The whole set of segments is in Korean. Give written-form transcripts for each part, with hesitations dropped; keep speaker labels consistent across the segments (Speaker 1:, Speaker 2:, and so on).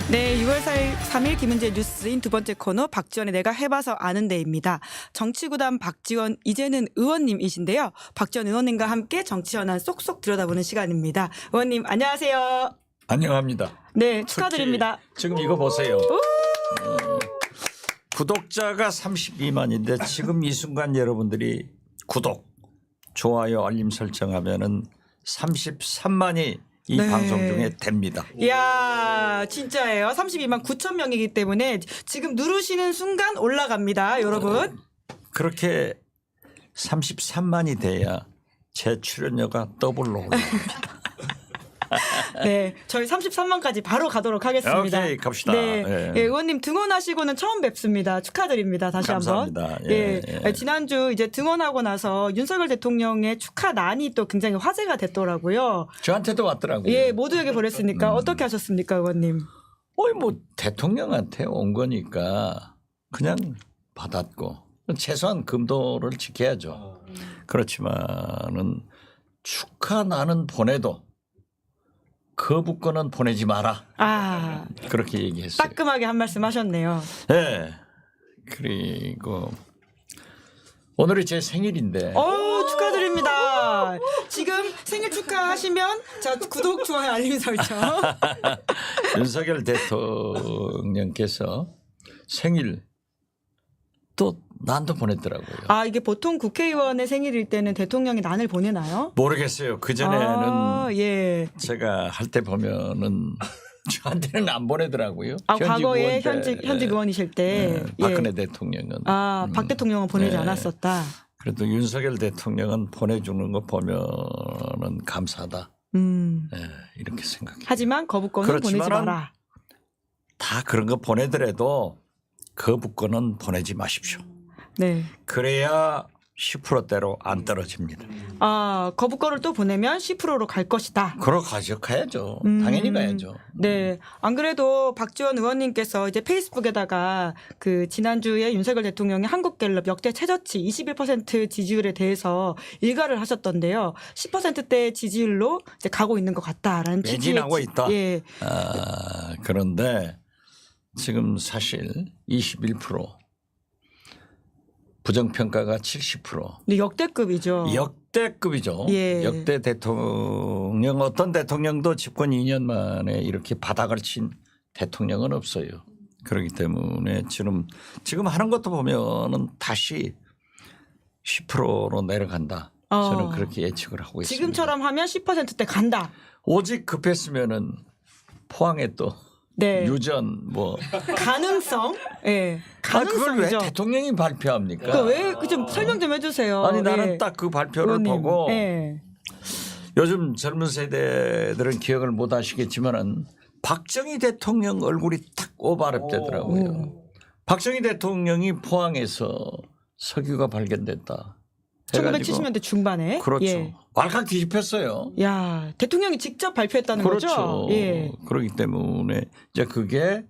Speaker 1: 네, 6월 3일 김은재 뉴스인 두 번째 코너 박지원의 내가 해봐서 아는 데입니다. 정치구단 박지원 이제는 의원님이신데요. 박지원 의원님과 함께 정치 현안 쏙쏙 들여다보는 시간입니다. 의원님 안녕하세요.
Speaker 2: 안녕합니다.
Speaker 1: 네, 축하드립니다.
Speaker 2: 지금 이거 보세요. 구독자가 32만인데 지금 이 순간 여러분들이 구독, 좋아요, 알림 설정하면은 33만이 이
Speaker 1: 네.
Speaker 2: 방송 중에 됩니다.
Speaker 1: 이야, 진짜예요. 32만 9천 명이기 때문에 지금 누르시는 순간 올라갑니다, 여러분.
Speaker 2: 그렇게 33만이 돼야 제 출연료가 더블로 올라갑니다.
Speaker 1: 네, 저희 33만까지 바로 가도록 하겠습니다.
Speaker 2: 오케이, 갑시다.
Speaker 1: 네,
Speaker 2: 예.
Speaker 1: 예, 의원님 등원하시고는 처음 뵙습니다. 축하드립니다. 다시
Speaker 2: 감사합니다.
Speaker 1: 한번.
Speaker 2: 예, 예.
Speaker 1: 지난주 이제 등원하고 나서 윤석열 대통령의 축하난이 또 굉장히 화제가 됐더라고요.
Speaker 2: 저한테도 왔더라고요.
Speaker 1: 예, 모두에게 보냈으니까 어떻게 하셨습니까, 의원님?
Speaker 2: 뭐 대통령한테 온 거니까 그냥 받았고 최소한 금도를 지켜야죠. 그렇지만은 축하나는 보내도 거부권은 보내지 마라.
Speaker 1: 아,
Speaker 2: 그렇게 얘기했어요.
Speaker 1: 따끔하게 한 말씀 하셨네요.
Speaker 2: 네. 그리고 오늘이 제 생일인데
Speaker 1: 축하드립니다. 지금 생일 축하하시면 자 구독, 좋아요, 알림 설정.
Speaker 2: 윤석열 대통령께서 생일 또 난도 보냈더라고요.
Speaker 1: 아, 이게 보통 국회의원의 생일일 때는 대통령이 난을 보내나요?
Speaker 2: 모르겠어요. 그전에는
Speaker 1: 예.
Speaker 2: 제가 할 때 보면은 저한테는 안 보내더라고요.
Speaker 1: 아,
Speaker 2: 현직
Speaker 1: 과거에
Speaker 2: 의원 때.
Speaker 1: 현직 의원이실 때.
Speaker 2: 박근혜
Speaker 1: 예.
Speaker 2: 대통령은.
Speaker 1: 아, 박 대통령은 보내지
Speaker 2: 네.
Speaker 1: 않았었다.
Speaker 2: 그래도 윤석열 대통령은 보내주는 거 보면은 감사하다. 이렇게 생각해요.
Speaker 1: 하지만 거부권은 보내지
Speaker 2: 그렇지만은
Speaker 1: 마라.
Speaker 2: 다 그런 거 보내더라도 거부권은 보내지 마십시오.
Speaker 1: 네.
Speaker 2: 그래야 10%대로 안 떨어집니다.
Speaker 1: 아, 거부권을 또 보내면 10%로 갈 것이다.
Speaker 2: 그러 가야죠. 당연히 가야죠.
Speaker 1: 네. 안 그래도 박지원 의원님께서 이제 페이스북에다가 그 지난주에 윤석열 대통령의 한국갤럽 역대 최저치 21% 지지율에 대해서 일가를 하셨던데요. 10%대 지지율로 이제 가고 있는 것 같다라는
Speaker 2: 매진하고 있다.
Speaker 1: 예.
Speaker 2: 그런데 지금 사실 21% 부정평가가 70%.
Speaker 1: 네, 역대급이죠.
Speaker 2: 역대급이죠.
Speaker 1: 예.
Speaker 2: 역대 대통령 어떤 대통령도 집권 2년 만에 이렇게 바닥을 친 대통령은 없어요. 그렇기 때문에 지금 하는 것도 보면은 다시 10%로 내려간다. 저는 그렇게 예측을 하고 있습니다.
Speaker 1: 지금처럼 하면 10%대 간다.
Speaker 2: 오직 급했으면은 포항에 또
Speaker 1: 네.
Speaker 2: 유전 뭐
Speaker 1: 가능성. 예.
Speaker 2: 그걸 왜
Speaker 1: 가능성이죠.
Speaker 2: 대통령이 발표합니까?
Speaker 1: 그 좀 설명 좀 해주세요.
Speaker 2: 아니 나는
Speaker 1: 예.
Speaker 2: 딱 그 발표를
Speaker 1: 의원님.
Speaker 2: 보고
Speaker 1: 예.
Speaker 2: 요즘 젊은 세대들은 기억을 못 하시겠지만은 박정희 대통령 얼굴이 딱 오버랩되더라고요. 박정희 대통령이 포항에서 석유가 발견됐다. 해가지고
Speaker 1: 1970년대 중반에.
Speaker 2: 그렇죠.
Speaker 1: 예.
Speaker 2: 왈칵 뒤집혔어요.
Speaker 1: 야, 대통령이 직접 발표했다는
Speaker 2: 그렇죠.
Speaker 1: 거죠? 예.
Speaker 2: 그렇기 때문에 이제 그게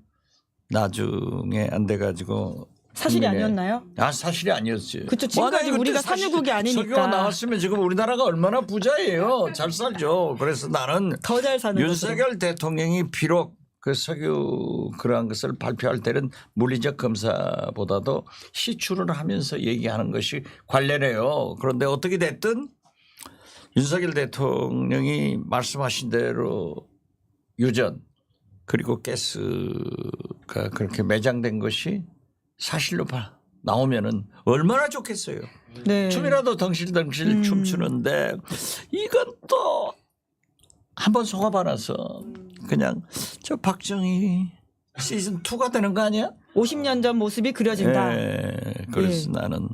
Speaker 2: 나중에 안 돼가지고
Speaker 1: 사실이
Speaker 2: 국민의-
Speaker 1: 아니었나요?
Speaker 2: 사실이 아니었어요.
Speaker 1: 그쵸, 지금까지
Speaker 2: 만약에
Speaker 1: 우리가
Speaker 2: 그때 사실
Speaker 1: 산유국이 아니니까.
Speaker 2: 석유가 나왔으면 지금 우리나라가 얼마나 부자예요. 잘 살죠. 그래서 나는
Speaker 1: 더 잘 사는
Speaker 2: 윤석열 대통령이 비록 그 석유 그러한 것을 발표할 때는 물리적 검사보다도 시추를 하면서 얘기하는 것이 관례래요. 그런데 어떻게 됐든 윤석열 대통령이 말씀하신 대로 유전 그리고 가스가 그렇게 매장된 것이 사실로 나오면은 얼마나 좋겠어요.
Speaker 1: 네.
Speaker 2: 춤이라도 덩실덩실 춤추는데 이건 또 한번 속아봐 놔서 그냥 저 박정희 시즌 2가 되는 거 아니야?
Speaker 1: 50년 전 모습이 그려진다.
Speaker 2: 그래서
Speaker 1: 예.
Speaker 2: 나는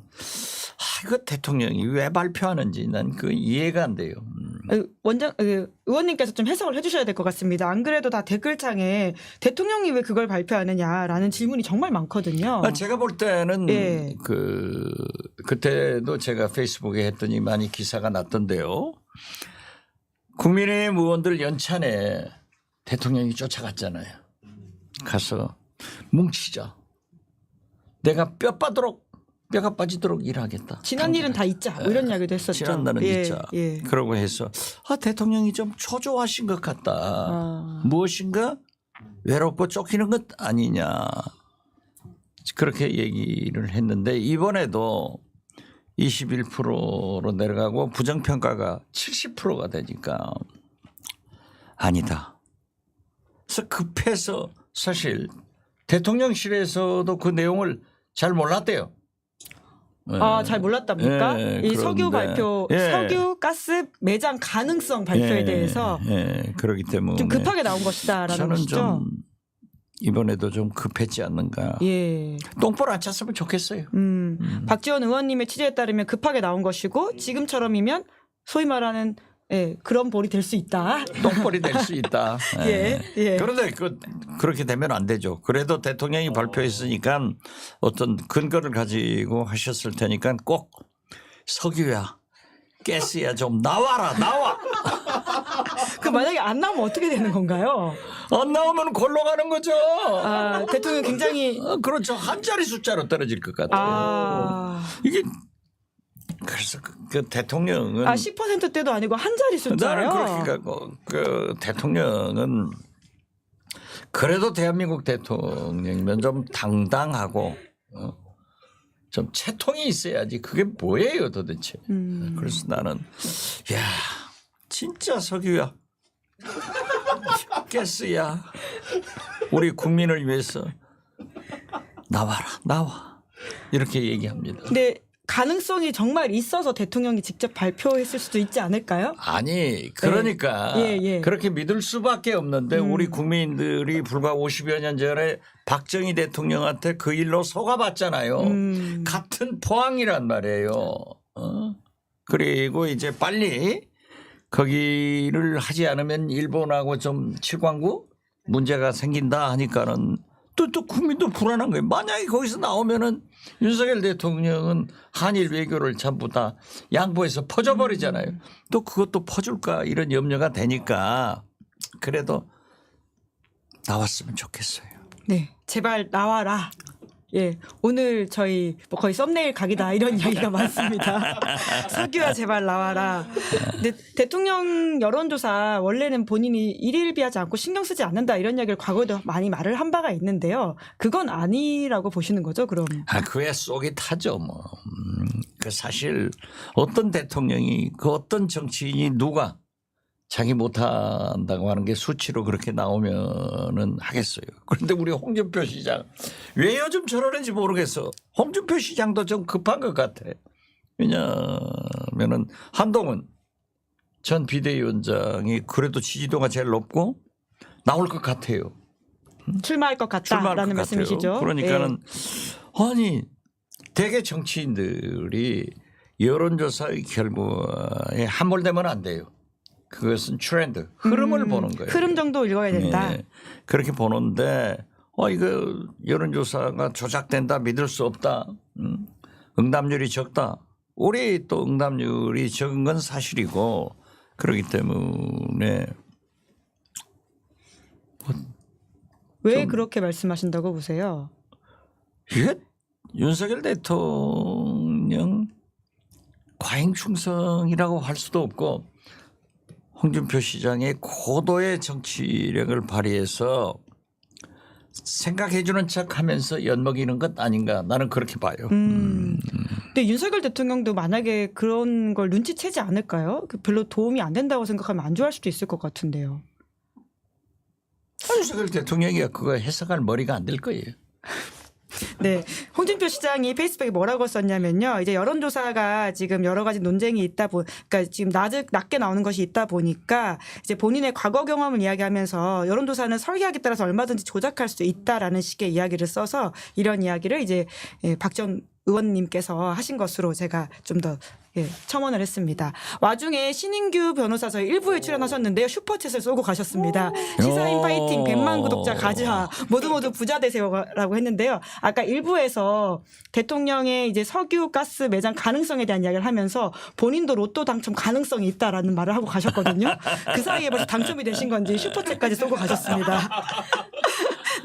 Speaker 2: 이거 대통령이 왜 발표하는지 난 그 이해가 안 돼요.
Speaker 1: 의원님께서 좀 해석을 해주셔야 될 것 같습니다. 안 그래도 다 댓글창에 대통령이 왜 그걸 발표하느냐라는 질문이 정말 많거든요.
Speaker 2: 제가 볼 때는
Speaker 1: 예.
Speaker 2: 그때도 제가 페이스북에 했더니 많이 기사가 났던데요. 국민의힘 의원들 연찬에 대통령이 쫓아갔잖아요. 가서 뭉치자. 내가 뼈가 빠지도록 일하겠다.
Speaker 1: 지난 일은 다 잊자. 뭐 이런 이야기도 했었죠.
Speaker 2: 지난 날은
Speaker 1: 예,
Speaker 2: 잊자.
Speaker 1: 예.
Speaker 2: 그러고 해서 대통령이 좀 초조하신 것 같다. 무엇인가 외롭고 쫓기는 것 아니냐 그렇게 얘기를 했는데 이번에도 21%로 내려가고 부정평가가 70%가 되니까 아니다. 그래서 급해서 사실 대통령실에서도 그 내용을 잘 몰랐대요.
Speaker 1: 아, 잘 몰랐답니까?
Speaker 2: 예,
Speaker 1: 이 석유
Speaker 2: 그런데,
Speaker 1: 발표,
Speaker 2: 예.
Speaker 1: 석유 가스 매장 가능성 발표에 대해서
Speaker 2: 그렇기 때문에
Speaker 1: 좀 급하게 나온 것이다라는
Speaker 2: 저는
Speaker 1: 것이죠.
Speaker 2: 좀 이번에도 좀 급했지 않는가.
Speaker 1: 예.
Speaker 2: 똥볼 안 찼으면 좋겠어요.
Speaker 1: 박지원 의원님의 취재에 따르면 급하게 나온 것이고 지금처럼이면 소위 말하는 그런 볼이 될 수 있다.
Speaker 2: 똥볼이 될 수 있다.
Speaker 1: 예, 예.
Speaker 2: 그런데 그렇게 되면 안 되죠. 그래도 대통령이 발표했으니까 어떤 근거를 가지고 하셨을 테니까 꼭 석유야, 가스야 좀 나와라, 나와.
Speaker 1: 그 만약에 안 나오면 어떻게 되는 건가요?
Speaker 2: 안 나오면 골로 가는 거죠.
Speaker 1: 아, 대통령 굉장히
Speaker 2: 그렇죠. 한 자리 숫자로 떨어질 것 같아요. 이게 그래서 그 대통령은
Speaker 1: 10%대도 아니고 한 자리 숫자요.
Speaker 2: 나는 그렇게 가고 그 대통령은 그래도 대한민국 대통령이면 좀 당당하고 좀 채통이 있어야지. 그게 뭐예요 도대체. 그래서 나는 야 진짜 석유야 가스야 우리 국민을 위해서 나와라 나와 이렇게 얘기합니다.
Speaker 1: 근데 가능성이 정말 있어서 대통령이 직접 발표했을 수도 있지 않을까요?
Speaker 2: 아니 그러니까 그렇게 믿을 수밖에 없는데 우리 국민들이 불과 50여 년 전에 박정희 대통령한테 그 일로 속아봤잖아요. 같은 포항이란 말이에요. 그리고 이제 빨리 거기를 하지 않으면 일본하고 좀 칠광구 문제가 생긴다 하니까는 또 국민도 불안한 거예요. 만약에 거기서 나오면은 윤석열 대통령은 한일 외교를 전부 다 양보해서 퍼져버리잖아요. 또 그것도 퍼줄까 이런 염려가 되니까 그래도 나왔으면 좋겠어요.
Speaker 1: 네, 제발 나와라. 예, 오늘 저희 뭐 거의 썸네일 각이다 이런 이야기가 많습니다. 석유야 제발 나와라. 근데 대통령 여론조사 원래는 본인이 일일비하지 않고 신경 쓰지 않는다 이런 이야기를 과거에도 많이 말을 한 바가 있는데요. 그건 아니라고 보시는 거죠, 그럼?
Speaker 2: 그에 속이 타죠, 뭐. 그 사실 어떤 대통령이 그 어떤 정치인이 누가 자기 못한다고 하는 게 수치로 그렇게 나오면은 하겠어요. 그런데 우리 홍준표 시장 왜 요즘 저러는지 모르겠어. 홍준표 시장도 좀 급한 것 같아. 왜냐하면은 한동훈 전 비대위원장이 그래도 지지도가 제일 높고 나올 것 같아요.
Speaker 1: 출마할 것 같다라는 말씀이시죠.
Speaker 2: 그러니까는 아니 대개 정치인들이 여론조사의 결과에 함몰되면 안 돼요. 그것은 트렌드, 흐름을 보는 거예요.
Speaker 1: 흐름 정도 읽어야 된다.
Speaker 2: 네. 그렇게 보는데 이거 여론조사가 조작된다, 믿을 수 없다, 응답률이 적다. 우리 또 응답률이 적은 건 사실이고 그렇기 때문에
Speaker 1: 왜 그렇게 말씀하신다고 보세요?
Speaker 2: 이게 윤석열 대통령 과잉 충성이라고 할 수도 없고 홍준표 시장의 고도의 정치력을 발휘해서 생각해 주는 척하면서 엿먹이는 것 아닌가 나는 그렇게 봐요.
Speaker 1: 근데 윤석열 대통령도 만약에 그런 걸 눈치채지 않을까요? 별로 도움이 안 된다고 생각하면 안 좋아할 수도 있을 것 같은데요.
Speaker 2: 윤석열 대통령이 그거 해석할 머리가 안 될 거예요.
Speaker 1: 네. 홍준표 시장이 페이스북에 뭐라고 썼냐면요. 이제 여론조사가 지금 여러 가지 논쟁이 그러니까 지금 낮게 나오는 것이 있다 보니까 이제 본인의 과거 경험을 이야기하면서 여론조사는 설계학에 따라서 얼마든지 조작할 수 있다라는 식의 이야기를 써서 이런 이야기를 이제 박지원 의원님께서 하신 것으로 제가 좀 더 첨언을 했습니다. 와중에 신인규 변호사 저희 일부에 출연하셨는데요. 슈퍼챗을 쏘고 가셨습니다. 시사인 파이팅 100만 구독자 가즈하 모두 부자 되세요라고 했는데요. 아까 일부에서 대통령의 이제 석유 가스 매장 가능성에 대한 이야기를 하면서 본인도 로또 당첨 가능성이 있다라는 말을 하고 가셨거든요. 그 사이에 벌써 당첨이 되신 건지 슈퍼챗까지 쏘고 가셨습니다.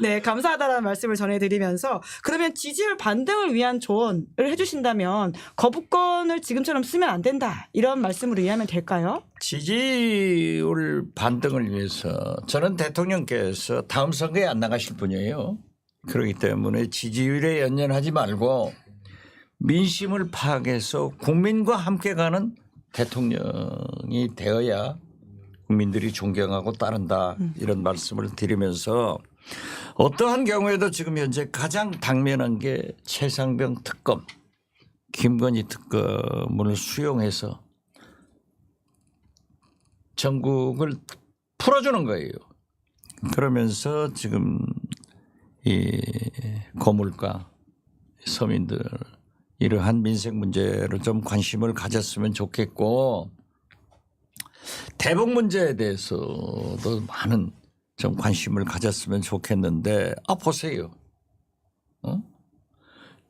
Speaker 1: 네, 감사하다는 말씀을 전해드리면서 그러면 지지율 반등을 위한 조언을 해주신다면 거부권을 지금처럼 쓰면 안 된다 이런 말씀으로 이해하면 될까요?
Speaker 2: 지지율 반등을 위해서 저는 대통령께서 다음 선거에 안 나가실 분이에요. 그렇기 때문에 지지율에 연연하지 말고 민심을 파악해서 국민과 함께 가는 대통령이 되어야 국민들이 존경하고 따른다 이런 말씀을 드리면서 어떠한 경우에도 지금 현재 가장 당면한 게 최상병 특검, 김건희 특검을 수용해서 전국을 풀어주는 거예요. 그러면서 지금 이 고물가 서민들 이러한 민생 문제를 좀 관심을 가졌으면 좋겠고 대북 문제에 대해서도 많은 좀 관심을 가졌으면 좋겠는데 보세요.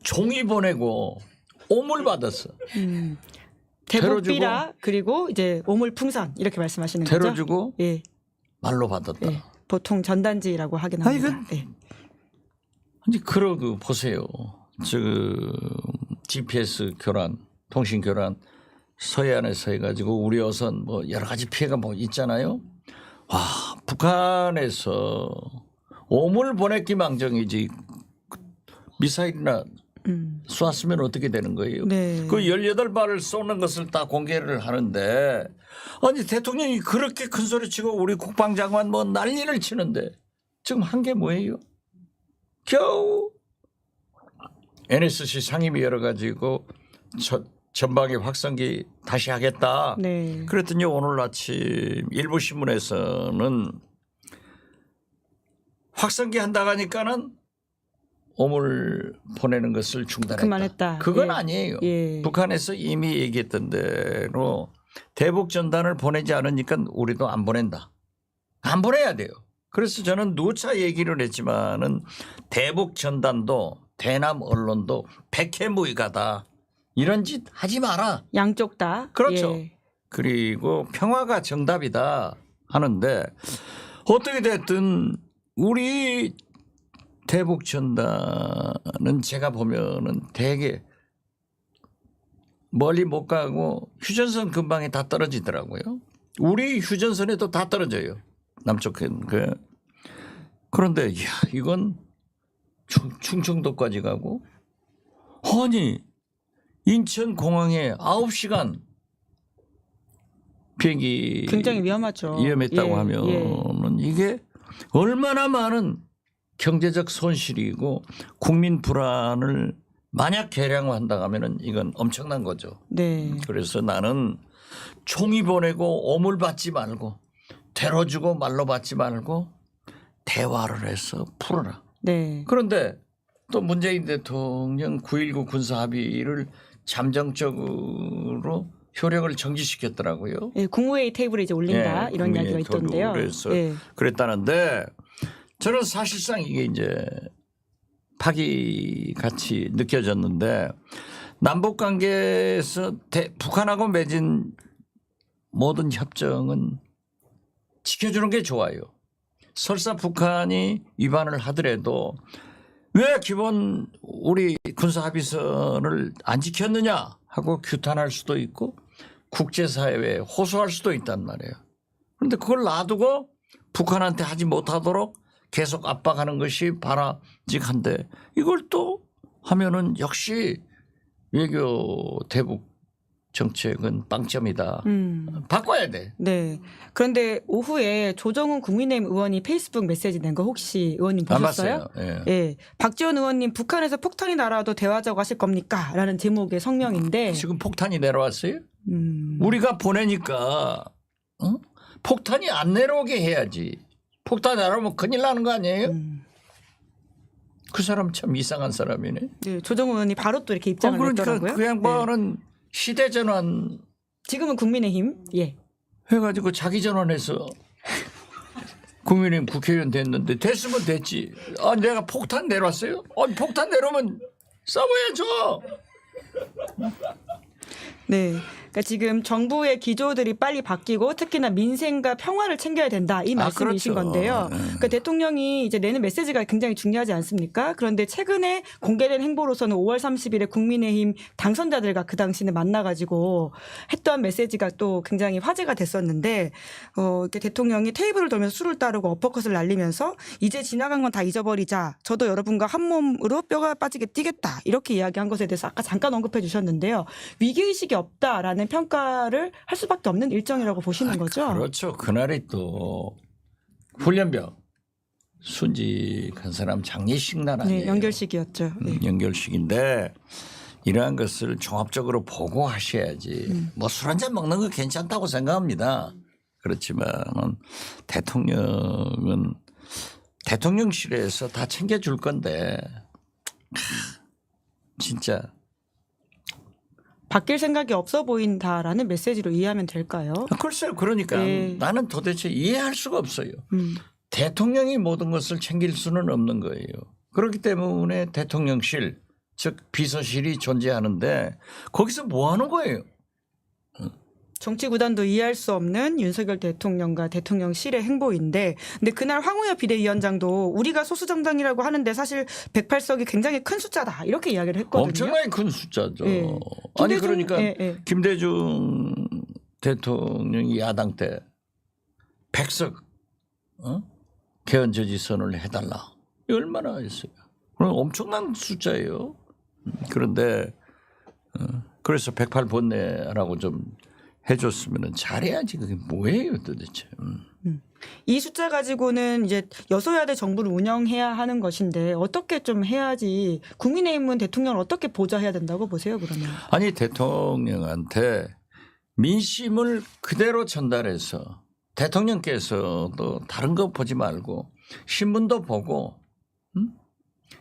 Speaker 2: 종이 보내고 오물 받았어.
Speaker 1: 대북비라 그리고 이제 오물풍선 이렇게 말씀하시는 거죠?
Speaker 2: 테러 주고
Speaker 1: 예.
Speaker 2: 말로 받았다.
Speaker 1: 예. 보통 전단지라고 하긴 합니다. 예.
Speaker 2: 아니 그러고 보세요. 지금 GPS 교란, 통신 교란 서해안에서 해가지고 우리 어선 뭐 여러 가지 피해가 뭐 있잖아요. 와 북한에서 오물 보냈기 망정이지 미사일이나 쏘았으면 어떻게 되는 거예요?
Speaker 1: 네.
Speaker 2: 그 18발을 쏘는 것을 다 공개를 하는데 아니 대통령이 그렇게 큰 소리 치고 우리 국방장관 뭐 난리를 치는데 지금 한 게 뭐예요? 겨우 NSC 상임위 열어가지고 전방위 확성기 다시 하겠다.
Speaker 1: 네.
Speaker 2: 그랬더니 오늘 아침 일부 신문에서는 확성기 한다고 하니까는 오물 보내는 것을 중단했다.
Speaker 1: 그만했다.
Speaker 2: 그건
Speaker 1: 예.
Speaker 2: 아니에요.
Speaker 1: 예.
Speaker 2: 북한에서 이미 얘기했던 대로 대북 전단을 보내지 않으니까 우리도 안 보낸다. 안 보내야 돼요. 그래서 저는 누차 얘기를 했지만은 대북 전단도 대남 언론도 백해무익하다. 이런 짓 하지 마라.
Speaker 1: 양쪽 다.
Speaker 2: 그렇죠.
Speaker 1: 예.
Speaker 2: 그리고 평화가 정답이다 하는데 어떻게 됐든 우리 대북 전단은 제가 보면은 되게 멀리 못 가고 휴전선 근방에 다 떨어지더라고요. 우리 휴전선에도 다 떨어져요. 남쪽은 그런데 이야, 이건 충청도까지 가고 아니 인천공항에 9시간 비행기
Speaker 1: 굉장히 위험하죠.
Speaker 2: 위험했다고
Speaker 1: 예.
Speaker 2: 하면은 이게 얼마나 많은 경제적 손실이고 국민 불안을 만약 계량화한다 하면은 이건 엄청난 거죠.
Speaker 1: 네.
Speaker 2: 그래서 나는 총이 보내고 오물 받지 말고 테러 주고 말로 받지 말고 대화를 해서 풀어라.
Speaker 1: 네.
Speaker 2: 그런데 또 문재인 대통령 9.19 군사 합의를 잠정적으로 효력을 정지시켰더라고요.
Speaker 1: 예, 국무회의 테이블에 이제 올린다
Speaker 2: 예,
Speaker 1: 이런 이야기가
Speaker 2: 국민의
Speaker 1: 있던데요.
Speaker 2: 그래서
Speaker 1: 예.
Speaker 2: 그랬다는데 저는 사실상 이게 이제 파기 같이 느껴졌는데 남북 관계에서 북한하고 맺은 모든 협정은 지켜주는 게 좋아요. 설사 북한이 위반을 하더라도 왜 기본 우리 군사 합의선을 안 지켰느냐 하고 규탄할 수도 있고 국제사회에 호소할 수도 있단 말이에요. 그런데 그걸 놔두고 북한한테 하지 못하도록 계속 압박하는 것이 바람직한데 이걸 또 하면은 역시 외교 대북 정책은 빵점이다. 바꿔야 돼.
Speaker 1: 네. 그런데 오후에 조정훈 국민의힘 의원이 페이스북 메시지 낸 거 혹시 의원님
Speaker 2: 안
Speaker 1: 보셨어요?
Speaker 2: 봤어요. 예.
Speaker 1: 예. 박지원 의원님 북한에서 폭탄이 날아와도 대화자고 하실 겁니까? 라는 제목의 성명인데
Speaker 2: 지금 폭탄이 내려왔어요? 우리가 보내니까 폭탄이 안 내려오게 해야지. 폭탄 내려오면 큰일 나는 거 아니에요? 그 사람 참 이상한 사람이네.
Speaker 1: 네, 조정훈 의원이 바로 또 이렇게 입장을
Speaker 2: 그러니까
Speaker 1: 냈더라고요.
Speaker 2: 그 양반은 시대전환
Speaker 1: 지금은 국민의힘. 예.
Speaker 2: 해가지고 자기 전환해서 국민의힘 국회의원 됐는데 됐으면 됐지. 아 내가 폭탄 내려왔어요? 폭탄 내려오면 싸워야죠.
Speaker 1: 네. 그러니까 지금 정부의 기조들이 빨리 바뀌고 특히나 민생과 평화를 챙겨야 된다 이 말씀이신
Speaker 2: 그렇죠.
Speaker 1: 건데요. 그러니까 대통령이 이제 내는 메시지가 굉장히 중요하지 않습니까? 그런데 최근에 공개된 행보로서는 5월 30일에 국민의힘 당선자들과 그 당시에 만나가지고 했던 메시지가 또 굉장히 화제가 됐었는데 이렇게 대통령이 테이블을 돌면서 술을 따르고 어퍼컷을 날리면서 이제 지나간 건 다 잊어버리자. 저도 여러분과 한 몸으로 뼈가 빠지게 뛰겠다. 이렇게 이야기한 것에 대해서 아까 잠깐 언급해 주셨는데요. 위기의식이 없다라는 평가를 할 수밖에 없는 일정이라고 보시는 거죠?
Speaker 2: 그렇죠. 그날이 또 훈련병 순직한 사람 장례식 날 아니에요.
Speaker 1: 네, 연결식이었죠. 네.
Speaker 2: 연결식인데 이러한 것을 종합적으로 보고 하셔야지. 뭐 술 한잔 먹는 거 괜찮다고 생각합니다. 그렇지만 대통령은 대통령실에서 다 챙겨줄 건데 진짜
Speaker 1: 바뀔 생각이 없어 보인다라는 메시지로 이해하면 될까요?
Speaker 2: 글쎄요. 그러니까
Speaker 1: 네.
Speaker 2: 나는 도대체 이해할 수가 없어요. 대통령이 모든 것을 챙길 수는 없는 거예요. 그렇기 때문에 대통령실 즉 비서실이 존재하는데 거기서 뭐 하는 거예요?
Speaker 1: 정치 구단도 이해할 수 없는 윤석열 대통령과 대통령실의 행보인데 근데 그날 황우여 비대위원장도 우리가 소수 정당이라고 하는데 사실 108석이 굉장히 큰 숫자다 이렇게 이야기를 했거든요.
Speaker 2: 엄청나게 큰 숫자죠.
Speaker 1: 네.
Speaker 2: 아니
Speaker 1: 김대중,
Speaker 2: 그러니까
Speaker 1: 네.
Speaker 2: 김대중 대통령이 야당 때 100석 개헌 저지 선언을 해달라. 이거 얼마나 했어요. 그럼 엄청난 숫자예요. 그런데 그래서 108 본내라고 좀 해줬으면 잘해야지. 그게 뭐예요 도대체.
Speaker 1: 이 숫자 가지고는 이제 여소야대 정부를 운영해야 하는 것인데 어떻게 좀 해야지 국민의힘은 대통령을 어떻게 보좌해야 된다고 보세요 그러면?
Speaker 2: 아니 대통령한테 민심을 그대로 전달해서 대통령께서도 다른 거 보지 말고 신문도 보고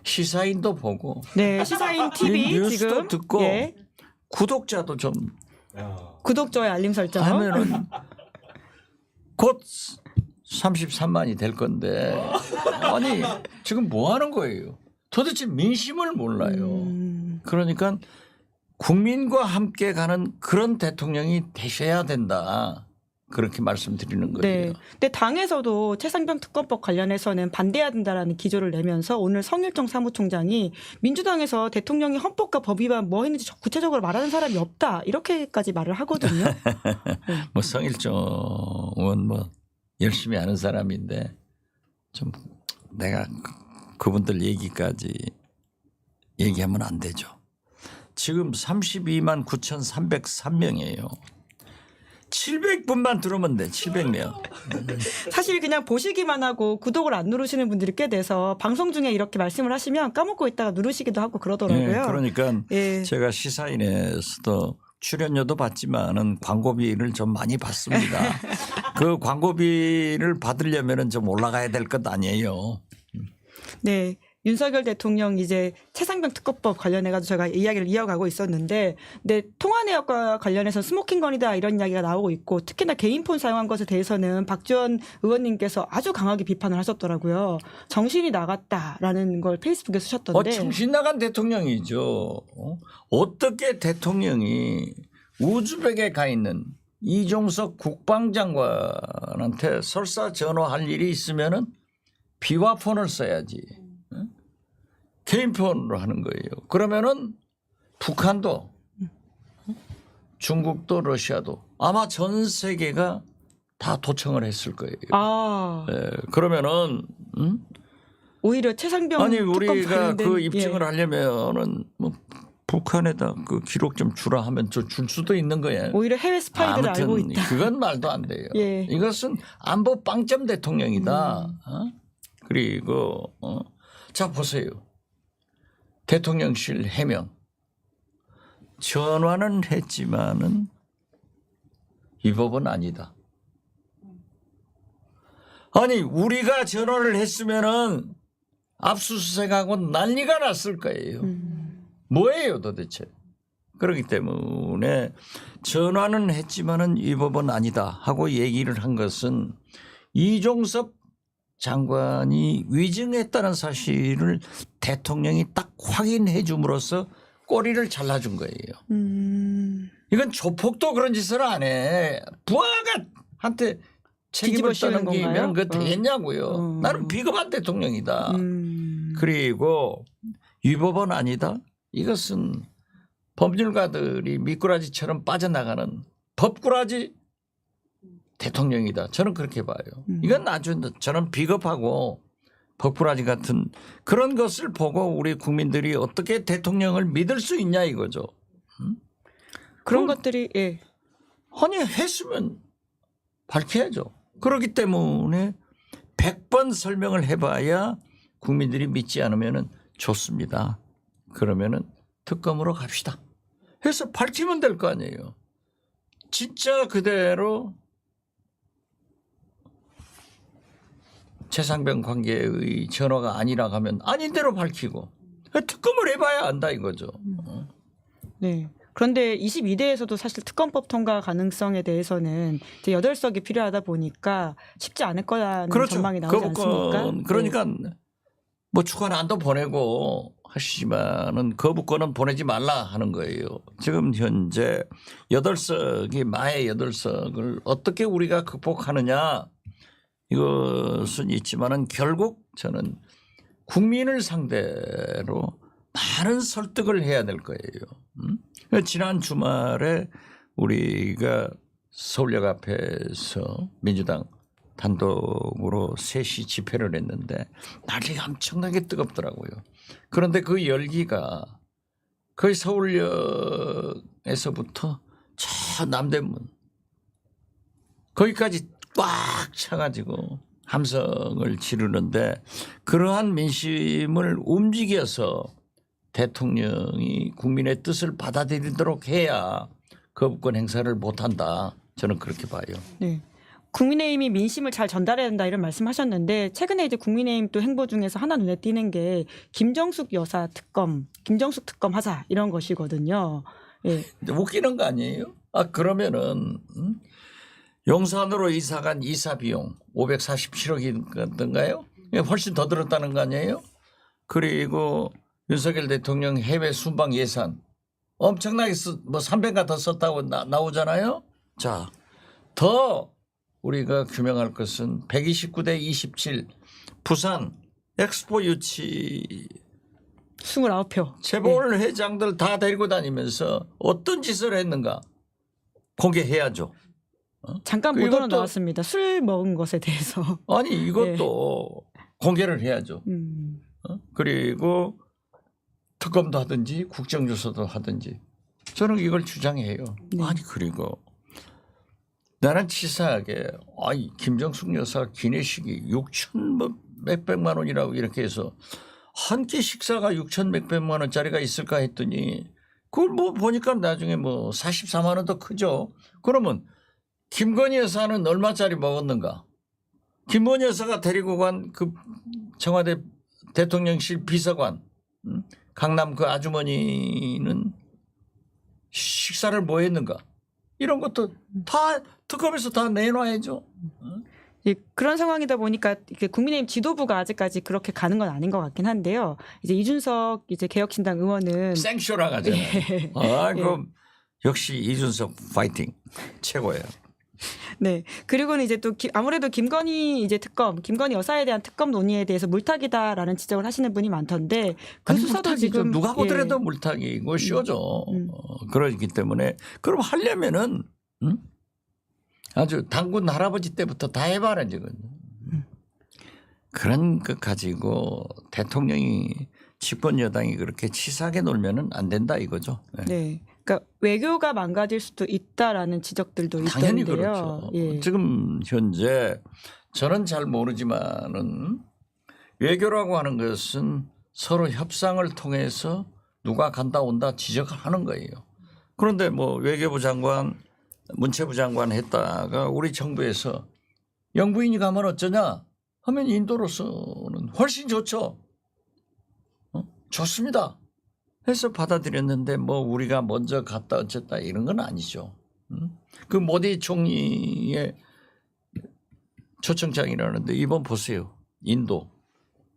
Speaker 2: 시사인도 보고
Speaker 1: 네 시사인 TV
Speaker 2: 뉴스도
Speaker 1: 지금
Speaker 2: 듣고
Speaker 1: 예.
Speaker 2: 구독자도 좀
Speaker 1: 구독,좋아요, 알림 설정.
Speaker 2: 하면은 곧 33만이 될 건데 아니 지금 뭐 하는 거예요? 도대체 민심을 몰라요. 그러니까 국민과 함께 가는 그런 대통령이 되셔야 된다. 그렇게 말씀드리는 거예요.
Speaker 1: 네. 근데 당에서도 최상병 특검법 관련해서는 반대해야 된다라는 기조를 내면서 오늘 성일종 사무총장이 민주당에서 대통령이 헌법과 법 위반 뭐 했는지 구체적으로 말하는 사람이 없다 이렇게까지 말을 하거든요.
Speaker 2: 뭐 성일종은 뭐 열심히 하는 사람인데 좀 내가 그분들 얘기까지 얘기하면 안 되죠. 지금 32만 9,303명이에요. 700분만 들어오면 돼. 700명.
Speaker 1: 사실 그냥 보시기만 하고 구독을 안 누르시는 분들이 꽤 돼서 방송 중에 이렇게 말씀을 하시면 까먹고 있다가 누르시기도 하고 그러더라고요.
Speaker 2: 네, 그러니까
Speaker 1: 예.
Speaker 2: 제가 시사인에서도 출연료도 받지만은 광고비를 좀 많이 받습니다. 그 광고비를 받으려면은 좀 올라가야 될 것 아니에요.
Speaker 1: 네. 윤석열 대통령 이제 최상병 특검법 관련해가지고 제가 이야기를 이어가고 있었는데, 근데 통화 내역과 관련해서 스모킹 건이다 이런 이야기가 나오고 있고, 특히나 개인폰 사용한 것에 대해서는 박지원 의원님께서 아주 강하게 비판을 하셨더라고요. 정신이 나갔다라는 걸 페이스북에 쓰셨던데.
Speaker 2: 정신 나간 대통령이죠. 어떻게 대통령이 우즈벡에 가 있는 이종석 국방장관한테 설사 전화할 일이 있으면은 비화폰을 써야지. 개인 폰으로 하는 거예요. 그러면은 북한도 중국도 러시아도 아마 전 세계가 다 도청을 했을 거예요.
Speaker 1: 아.
Speaker 2: 네, 그러면은
Speaker 1: 오히려 최상병
Speaker 2: 아니
Speaker 1: 특검
Speaker 2: 우리가
Speaker 1: 관련된,
Speaker 2: 그 입증을
Speaker 1: 예.
Speaker 2: 하려면은 뭐 북한에다 그 기록 좀 주라 하면 줄 수도 있는 거예요.
Speaker 1: 오히려 해외 스파이들을
Speaker 2: 아무튼
Speaker 1: 알고 있다.
Speaker 2: 그건 말도 안 돼요.
Speaker 1: 예.
Speaker 2: 이것은 안보 빵점 대통령이다. 그리고 자 보세요. 대통령실 해명. 전화는 했지만은 이 법은 아니다. 아니 우리가 전화를 했으면은 압수수색하고 난리가 났을 거예요. 뭐예요 도대체. 그렇기 때문에 전화는 했지만은 이 법은 아니다 하고 얘기를 한 것은 이종섭 장관이 위증했다는 사실을 대통령이 딱 확인해 줌으로써 꼬리를 잘라준 거예요. 이건 조폭도 그런 짓을 안 해. 부하가 한테 책임을
Speaker 1: 뒤집어 씌우는
Speaker 2: 떠넘기면
Speaker 1: 건가요?
Speaker 2: 그거 되겠냐고요. 나는 비겁한 대통령이다. 그리고 위법은 아니다. 이것은 법률가들이 미꾸라지처럼 빠져나가는 법꾸라지 대통령이다. 저는 그렇게 봐요. 이건 아주 저는 비겁하고 법꾸라지 같은 그런 것을 보고 우리 국민들이 어떻게 대통령을 믿을 수 있냐 이거죠.
Speaker 1: 그런 것들이 예.
Speaker 2: 아니 했으면 밝혀야죠. 그렇기 때문에 100번 설명을 해봐야 국민들이 믿지 않으면 좋습니다. 그러면은 특검으로 갑시다. 해서 밝히면 될 거 아니에요. 진짜 그대로 최상병 관계의 전화가 아니라 하면 아닌 대로 밝히고 특검을 해봐야 안다 이거죠.
Speaker 1: 네. 그런데 22대에서도 사실 특검법 통과 가능성에 대해서는 이제 8석이 필요하다 보니까 쉽지 않을 거라는 전망이 나오지 않습니까?
Speaker 2: 그러니까 뭐 추가안도 보내고 하시지만은 거부권은 보내지 말라 하는 거예요. 지금 현재 8석이 마의 8석을 어떻게 우리가 극복하느냐 이것은 있지만은 결국 저는 국민을 상대로 많은 설득을 해야 될 거예요. 지난 주말에 우리가 서울역 앞에서 민주당 단독으로 셋이 집회를 했는데 날이 엄청나게 뜨겁더라고요. 그런데 그 열기가 거의 서울역에서부터 저 남대문 거기까지 꽉 차가지고 함성을 지르는데 그러한 민심을 움직여서 대통령이 국민의 뜻을 받아들이도록 해야 거부권 행사를 못한다. 저는 그렇게 봐요.
Speaker 1: 네. 국민의힘이 민심을 잘 전달해야 한다 이런 말씀하셨는데 최근에 이제 국민의힘 또 행보 중에서 하나 눈에 띄는 게 김정숙 여사 특검, 김정숙 특검 하자 이런 것이거든요. 예.
Speaker 2: 웃기는 거 아니에요? 그러면은 용산으로 이사간 이사 비용 547억이던가요? 훨씬 더 들었다는 거 아니에요? 그리고 윤석열 대통령 해외 순방 예산 엄청나게 뭐 300가 더 썼다고 나오잖아요. 자, 더 우리가 규명할 것은 129대 27 부산 엑스포 유치
Speaker 1: 29표
Speaker 2: 재벌 회장들 다 데리고 다니면서 어떤 짓을 했는가 공개해야죠.
Speaker 1: 잠깐 보도로 나왔습니다. 술 먹은 것에 대해서.
Speaker 2: 아니 이것도 공개를 해야죠. 그리고 특검도 하든지 국정조사도 하든지 저는 이걸 주장해요.
Speaker 1: 네.
Speaker 2: 아니 그리고 나는 치사하게 김정숙 여사 기내식이 6천 몇백만 원이라고 이렇게 해서 한 끼 식사가 6천 몇백만 원짜리가 있을까 했더니 그걸 뭐 보니까 나중에 뭐 44만 원 더 크죠. 그러면 김건희 여사는 얼마짜리 먹었는가? 김건희 여사가 데리고 간 그 청와대 대통령실 비서관 강남 그 아주머니는 식사를 뭐 했는가? 이런 것도 다 특검에서 다 내놔야죠.
Speaker 1: 예, 그런 상황이다 보니까 국민의힘 지도부가 아직까지 그렇게 가는 건 아닌 것 같긴 한데요. 이제 이준석 이제 개혁신당 의원은
Speaker 2: 생쇼라 가잖아요.
Speaker 1: 예.
Speaker 2: 그럼 역시 이준석 파이팅 최고예요.
Speaker 1: 네. 그리고는 이제 또 아무래도 김건희 이제 특검, 김건희 여사에 대한 특검 논의에 대해서 물타기다라는 지적을 하시는 분이 많던데 그 수사도 지금
Speaker 2: 누가 보더라도 물타기고 쉬워져. 그러기 때문에 그럼 하려면은 아주 당군 할아버지 때부터 다 해봐라 지금. 그런 것 가지고 대통령이 집권 여당이 그렇게 치사하게 놀면은 안 된다 이거죠. 네.
Speaker 1: 네. 그러니까 외교가 망가질 수도 있다라는 지적들도
Speaker 2: 당연히
Speaker 1: 있던데요.
Speaker 2: 그렇죠.
Speaker 1: 예.
Speaker 2: 지금 현재 저는 잘 모르지만은 외교라고 하는 것은 서로 협상을 통해서 누가 간다 온다 지적을 하는 거예요. 그런데 뭐 외교부 장관, 문체부 장관 했다가 우리 정부에서 영부인이 가면 어쩌냐 하면 인도로서는 훨씬 좋죠. 좋습니다. 해서 받아들였는데 뭐 우리가 먼저 갔다 어쨌다 이런 건 아니죠. 그 모디 총리의 초청장이라는데 이번 보세요. 인도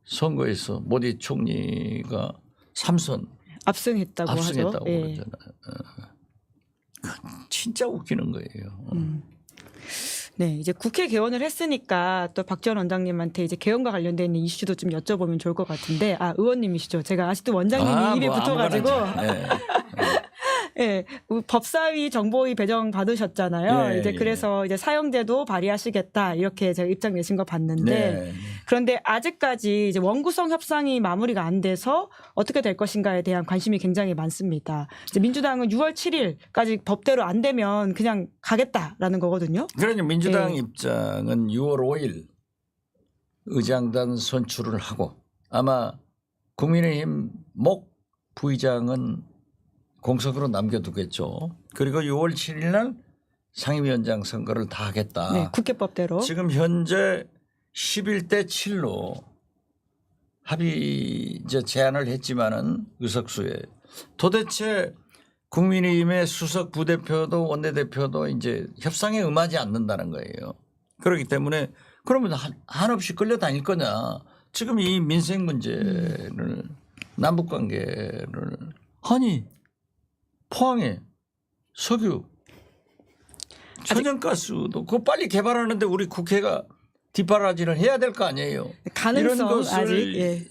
Speaker 2: 선거에서 모디 총리가 3선
Speaker 1: 압승했다고 하죠.
Speaker 2: 그러잖아요. 진짜 웃기는 거예요.
Speaker 1: 네, 이제 국회 개원을 했으니까 또 박지원 원장님한테 이제 개원과 관련된 있는 이슈도 좀 여쭤보면 좋을 것 같은데, 의원님이시죠. 제가 아직도 원장님이 입에
Speaker 2: 뭐
Speaker 1: 붙어가지고.
Speaker 2: 아무거나 네.
Speaker 1: 예, 법사위 정보위 배정 받으셨잖아요.
Speaker 2: 예,
Speaker 1: 이제
Speaker 2: 예.
Speaker 1: 그래서 이제 사형제도 발의하시겠다 이렇게 제가 입장 내신 거 봤는데,
Speaker 2: 네.
Speaker 1: 그런데 아직까지 이제 원구성 협상이 마무리가 안 돼서 어떻게 될 것인가에 대한 관심이 굉장히 많습니다. 이제 민주당은 6월 7일까지 법대로 안 되면 그냥 가겠다라는 거거든요.
Speaker 2: 그러니 민주당
Speaker 1: 네.
Speaker 2: 입장은 6월 5일 의장단 선출을 하고 아마 국민의힘 목 부의장은 공석으로 남겨두겠죠. 그리고 6월 7일 날 상임위원장 선거를 다 하겠다.
Speaker 1: 네, 국회법대로.
Speaker 2: 지금 현재 11대 7로 합의 이제 제안을 했지만은 의석수에 도대체 국민의힘의 수석 부대표도 원내대표도 이제 협상에 응하지 않는다는 거예요. 그렇기 때문에 그러면 한없이 끌려다닐 거냐. 지금 이 민생 문제를 남북 관계를 아니 포항에 석유 천연가스도 그거 빨리 개발하는데 우리 국회가 뒷바라지를 해야 될 거 아니에요.
Speaker 1: 가능성
Speaker 2: 이런 것을
Speaker 1: 아직. 예.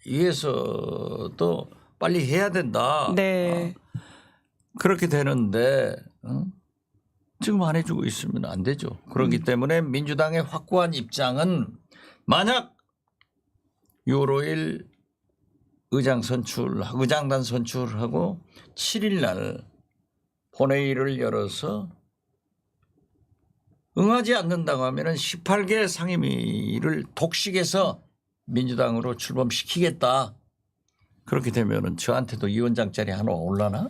Speaker 2: 위해서도 빨리 해야 된다.
Speaker 1: 네.
Speaker 2: 그렇게 되는데 지금 안 해주고 있으면 안 되죠. 그렇기 때문에 민주당의 확고한 입장은 만약 6월 5일 의장단 선출하고 7일 날 본회의를 열어서 응하지 않는다고 하면은 18개 상임위를 독식해서 민주당으로 출범시키겠다. 그렇게 되면은 저한테도 위원장 자리 하나 올라나?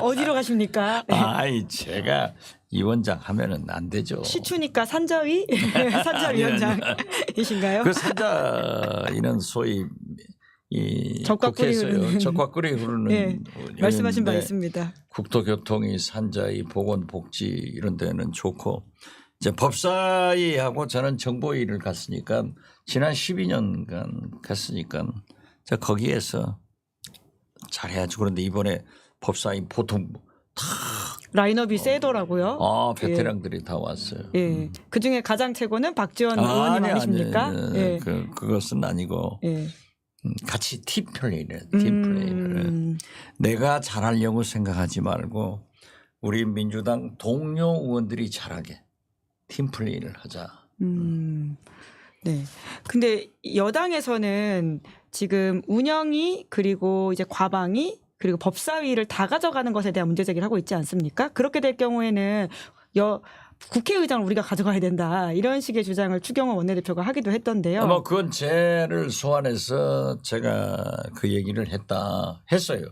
Speaker 1: 어디로 가십니까?
Speaker 2: 아이 제가 위원장 하면은 안 되죠.
Speaker 1: 시추니까 산자위? 산자위원장이신가요?
Speaker 2: 그 산자위는 소위 이
Speaker 1: 적과꿀이
Speaker 2: 국회에서요.
Speaker 1: 흐르는.
Speaker 2: 적과꿀이 흐르는
Speaker 1: 네, 말씀하신 바
Speaker 2: 의원인데
Speaker 1: 있습니다.
Speaker 2: 국토교통위, 산자위, 보건복지 이런 데는 좋고 이제 법사위하고 저는 정보위를 갔으니까 지난 12년간 갔으니까 저 거기에서 잘해야죠. 그런데 이번에 법사위 보통 다
Speaker 1: 라인업이 세더라고요.
Speaker 2: 베테랑들이 다 왔어요.
Speaker 1: 예. 그 중에 가장 최고는 박지원 의원님 아니십니까?
Speaker 2: 예. 그것은 아니고
Speaker 1: 예.
Speaker 2: 같이 팀플레이를 내가 잘하려고 생각하지 말고 우리 민주당 동료 의원들이 잘하게 팀플레이를 하자.
Speaker 1: 네. 근데 여당에서는 지금 운영이 그리고 이제 과방이 그리고 법사위를 다 가져가는 것에 대한 문제 제기를 하고 있지 않습니까? 그렇게 될 경우에는 국회의장을 우리가 가져가야 된다. 이런 식의 주장을 추경호 원내대표가 하기도 했던데요.
Speaker 2: 아마 그건 죄를 소환해서 제가 그 얘기를 했어요.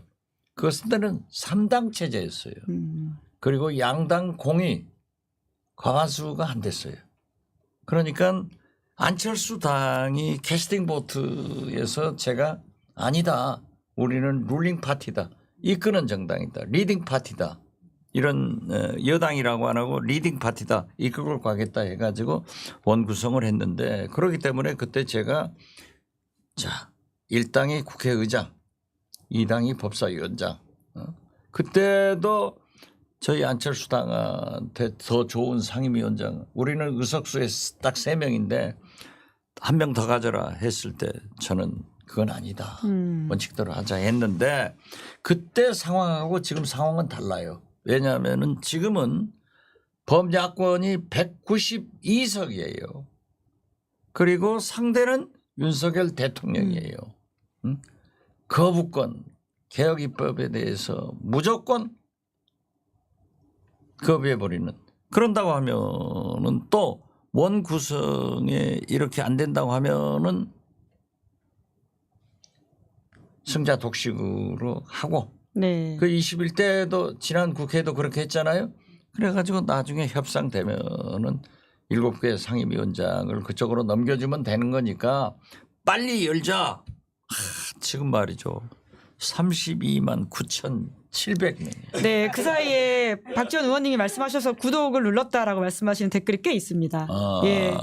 Speaker 2: 그것은 3당 체제였어요. 그리고 양당 공이 과반수가 안 됐어요. 그러니까 안철수 당이 캐스팅 보트에서 제가 아니다. 우리는 룰링 파티다. 이끄는 정당이다. 리딩 파티다. 이런 여당이라고 안 하고 리딩 파티다. 이끌고 가겠다 해가지고 원구성을 했는데 그렇기 때문에 그때 제가 자 1당이 국회의장 2당이 법사위원장 그때도 저희 안철수 당한테 더 좋은 상임위원장 우리는 의석수에 딱 3명인데 1명 더 가져라 했을 때 저는 그건 아니다. 원칙대로 하자 했는데 그때 상황하고 지금 상황은 달라요. 왜냐하면 지금은 범야권이 192석이에요. 그리고 상대는 윤석열 대통령이에요. 거부권 개혁 입법에 대해서 무조건 거부해버리는 그런다고 하면은 또 원 구성에 이렇게 안 된다고 하면은 승자 독식으로 하고
Speaker 1: 네.
Speaker 2: 그 21대도 지난 국회도 그렇게 했잖아요. 그래가지고 나중에 협상되면은 7개 상임위원장을 그쪽으로 넘겨주면 되는 거니까 빨리 열자. 지금 말이죠. 32만 9,700명.
Speaker 1: 네, 그 사이에 박지원 의원님이 말씀하셔서 구독을 눌렀다라고 말씀하시는 댓글이 꽤 있습니다. 예.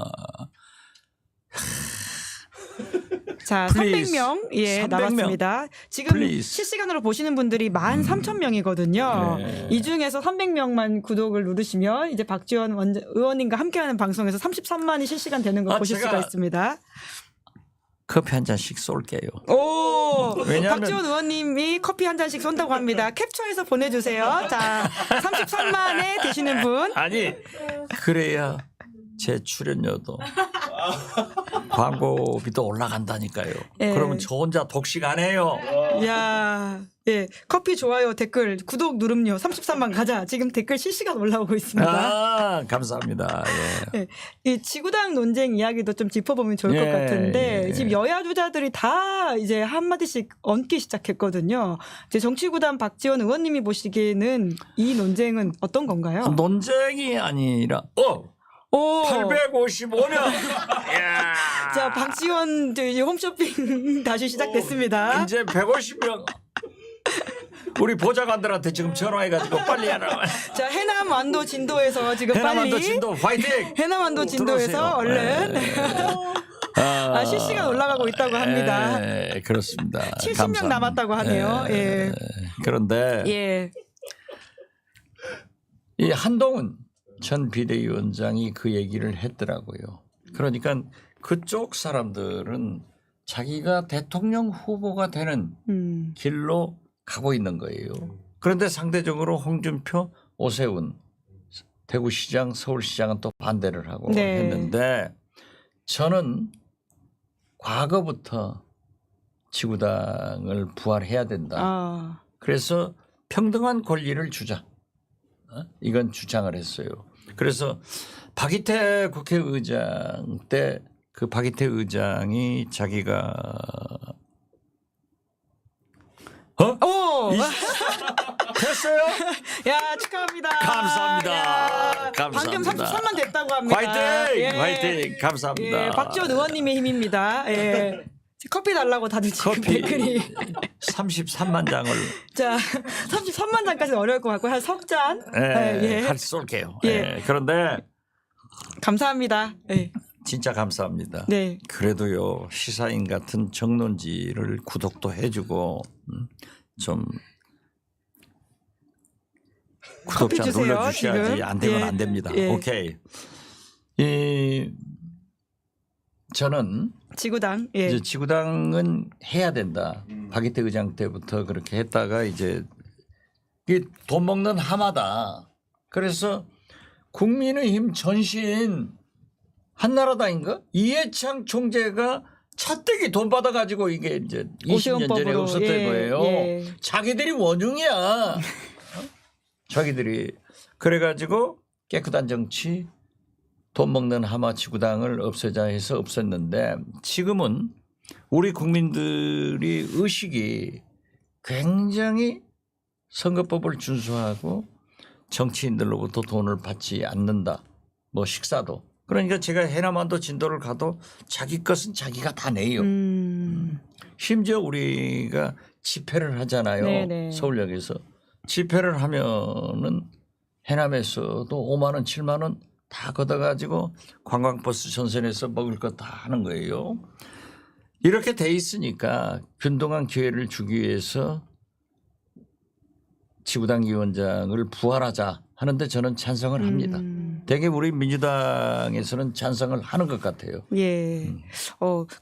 Speaker 1: 자,
Speaker 2: Please.
Speaker 1: 300명
Speaker 2: 300명.
Speaker 1: 남았습니다. 지금
Speaker 2: Please.
Speaker 1: 실시간으로 보시는 분들이 13,000명이거든요.
Speaker 2: 네.
Speaker 1: 이 중에서 300명만 구독을 누르시면 이제 박지원 의원님과 함께하는 방송에서 33만이 실시간 되는 걸 보실
Speaker 2: 제가
Speaker 1: 수가 있습니다.
Speaker 2: 커피 한 잔씩 쏠게요.
Speaker 1: 오,
Speaker 2: 왜냐하면-
Speaker 1: 박지원 의원님이 커피 한 잔씩 쏜다고 합니다. 캡처해서 보내주세요. 자, 33만에 되시는 분.
Speaker 2: 아니 그래야 제 출연료도 광고비도 올라간다니까요.
Speaker 1: 예.
Speaker 2: 그러면 저 혼자 독식 안 해요.
Speaker 1: 이야, 예, 커피 좋아요, 댓글, 구독 누름요 33만 가자. 지금 댓글 실시간 올라오고 있습니다.
Speaker 2: 아 감사합니다. 예.
Speaker 1: 예, 이 지구당 논쟁 이야기도 좀 짚어보면 좋을 것
Speaker 2: 예,
Speaker 1: 같은데
Speaker 2: 예.
Speaker 1: 지금 여야 주자들이 다 이제 한 마디씩 얹기 시작했거든요. 이제 정치구단 박지원 의원님이 보시기에는 이 논쟁은 어떤 건가요?
Speaker 2: 논쟁이 아니라
Speaker 1: 오,
Speaker 2: 855년.
Speaker 1: 자 박지원 이제 홈쇼핑 다시 시작됐습니다.
Speaker 2: 이제 150명. 우리 보좌관들한테 지금 전화해가지고 빨리 하라.
Speaker 1: 자 해남 완도 진도에서 지금
Speaker 2: 해남반도
Speaker 1: 빨리
Speaker 2: 진도 파이팅.
Speaker 1: 해남 완도 진도에서
Speaker 2: 들어오세요.
Speaker 1: 얼른
Speaker 2: 아,
Speaker 1: 실시간 올라가고 있다고 합니다.
Speaker 2: 예, 그렇습니다.
Speaker 1: 70명
Speaker 2: 감사합니다.
Speaker 1: 남았다고 하네요. 예.
Speaker 2: 그런데
Speaker 1: 예.
Speaker 2: 이 한동훈 전 비대위원장이 그 얘기를 했더라고요. 그러니까 그쪽 사람들은 자기가 대통령 후보가 되는 길로 가고 있는 거예요. 그런데 상대적으로 홍준표, 오세훈, 대구시장, 서울시장은 또 반대를 하고
Speaker 1: 네.
Speaker 2: 했는데 저는 과거부터 지구당을 부활해야 된다.
Speaker 1: 아.
Speaker 2: 그래서 평등한 권리를 주자. 이건 주장을 했어요. 그래서 박이태 국회의장 때 그 박이태 의장이 자기가
Speaker 1: 오!
Speaker 2: 됐어요?
Speaker 1: 야, 축하합니다.
Speaker 2: 감사합니다.
Speaker 1: 야, 방금
Speaker 2: 감사합니다.
Speaker 1: 33만 됐다고 합니다.
Speaker 2: 화이팅!
Speaker 1: 예.
Speaker 2: 화이팅! 감사합니다.
Speaker 1: 예, 박지원 의원님의 힘입니다. 예. 커피 달라고 다들 지금
Speaker 2: 커피
Speaker 1: 댓글이.
Speaker 2: 33만 장을
Speaker 1: 자, 33만 잔까지는 어려울 것 같고 한 석 잔.
Speaker 2: 할 쏠게요.
Speaker 1: 예.
Speaker 2: 예. 그런데
Speaker 1: 감사합니다. 예.
Speaker 2: 진짜 감사합니다.
Speaker 1: 네.
Speaker 2: 그래도요 시사인 같은 정론지를 구독도 해주고 좀
Speaker 1: 커피
Speaker 2: 구독자
Speaker 1: 주세요,
Speaker 2: 눌러주셔야지
Speaker 1: 지금.
Speaker 2: 안 되면
Speaker 1: 예.
Speaker 2: 안 됩니다.
Speaker 1: 예.
Speaker 2: 오케이. 저는
Speaker 1: 지구당. 예.
Speaker 2: 이제 지구당은 해야 된다. 박이태 의장 때부터 그렇게 했다가 이제 이게 돈 먹는 하마다. 그래서 국민의힘 전신 한나라당인가 이해창 총재가 차떼기 돈 받아가지고 이게 이제 20년 전에
Speaker 1: 오세훈법으로.
Speaker 2: 없었던
Speaker 1: 예,
Speaker 2: 거예요.
Speaker 1: 예.
Speaker 2: 자기들이 원흉이야. 자기들이 그래가지고 깨끗한 정치 돈 먹는 하마 지구당을 없애자 해서 없앴는데 지금은 우리 국민들이 의식이 굉장히 선거법을 준수하고 정치인들로부터 돈을 받지 않는다. 뭐 식사도. 그러니까 제가 해남완도 진도를 가도 자기 것은 자기가 다 내요. 심지어 우리가 집회를 하잖아요.
Speaker 1: 네네.
Speaker 2: 서울역에서. 집회를 하면은 해남에서도 5만 원, 7만 원 다 걷어가지고 관광버스 전선에서 먹을 거 다 하는 거예요. 이렇게 돼 있으니까 균등한 기회를 주기 위해서 지구당 위원장을 부활하자 하는데 저는 찬성을 합니다. 되게 우리 민주당에서는 찬성을 하는 것 같아요.
Speaker 1: 예.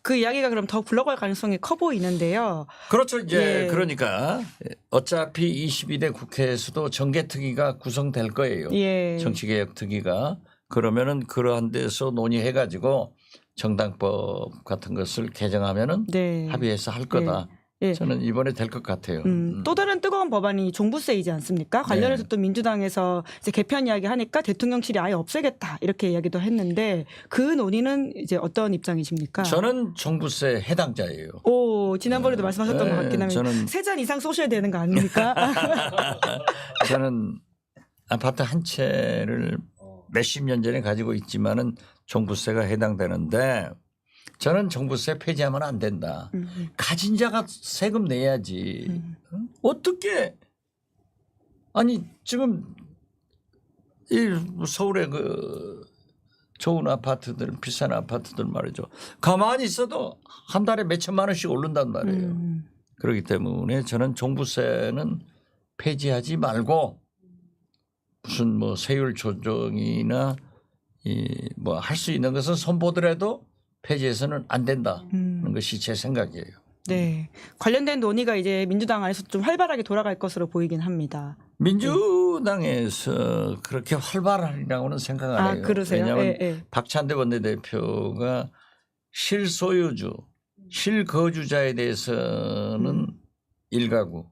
Speaker 1: 그 이야기가 그럼 더 굴러갈 가능성이 커 보이는데요.
Speaker 2: 그렇죠. 이제
Speaker 1: 예.
Speaker 2: 그러니까 어차피 22대 국회에서도 정개특위가 구성될 거예요.
Speaker 1: 예.
Speaker 2: 정치개혁특위가. 그러면은 그러한 데서 논의해가지고 정당법 같은 것을 개정하면은
Speaker 1: 네.
Speaker 2: 합의해서 할 거다.
Speaker 1: 예.
Speaker 2: 저는 이번에 될 것 같아요.
Speaker 1: 또 다른 뜨거운 법안이 종부세이지 않습니까? 관련해서
Speaker 2: 네.
Speaker 1: 또 민주당에서 이제 개편 이야기 하니까 대통령실이 아예 없애겠다 이렇게 이야기도 했는데 그 논의는 이제 어떤 입장이십니까?
Speaker 2: 저는 종부세 해당자예요.
Speaker 1: 오, 지난번에도 말씀하셨던 것 같긴 합니다.
Speaker 2: 저는
Speaker 1: 3잔 이상 쏘셔야 되는 거 아닙니까?
Speaker 2: 저는 아파트 한 채를 몇십 년 전에 가지고 있지만은 종부세가 해당되는데 저는 종부세 폐지하면 안 된다. 가진 자가 세금 내야지. 어떻게 아니 지금 이 서울의 그 좋은 아파트들, 비싼 아파트들 말이죠. 가만히 있어도 한 달에 몇 천만 원씩 오른단 말이에요. 그렇기 때문에 저는 종부세는 폐지하지 말고 무슨 뭐 세율 조정이나 뭐 할 수 있는 것은 손보더라도 폐지해서는 안 된다는 것이 제 생각이에요.
Speaker 1: 네. 관련된 논의가 이제 민주당 안에서 좀 활발하게 돌아갈 것으로 보이긴 합니다.
Speaker 2: 민주당에서 그렇게 활발하리라고는 생각 안 해요.
Speaker 1: 그러세요?
Speaker 2: 왜냐하면
Speaker 1: 예.
Speaker 2: 박찬대 원내대표가 실소유주, 실거주자에 대해서는 일가구에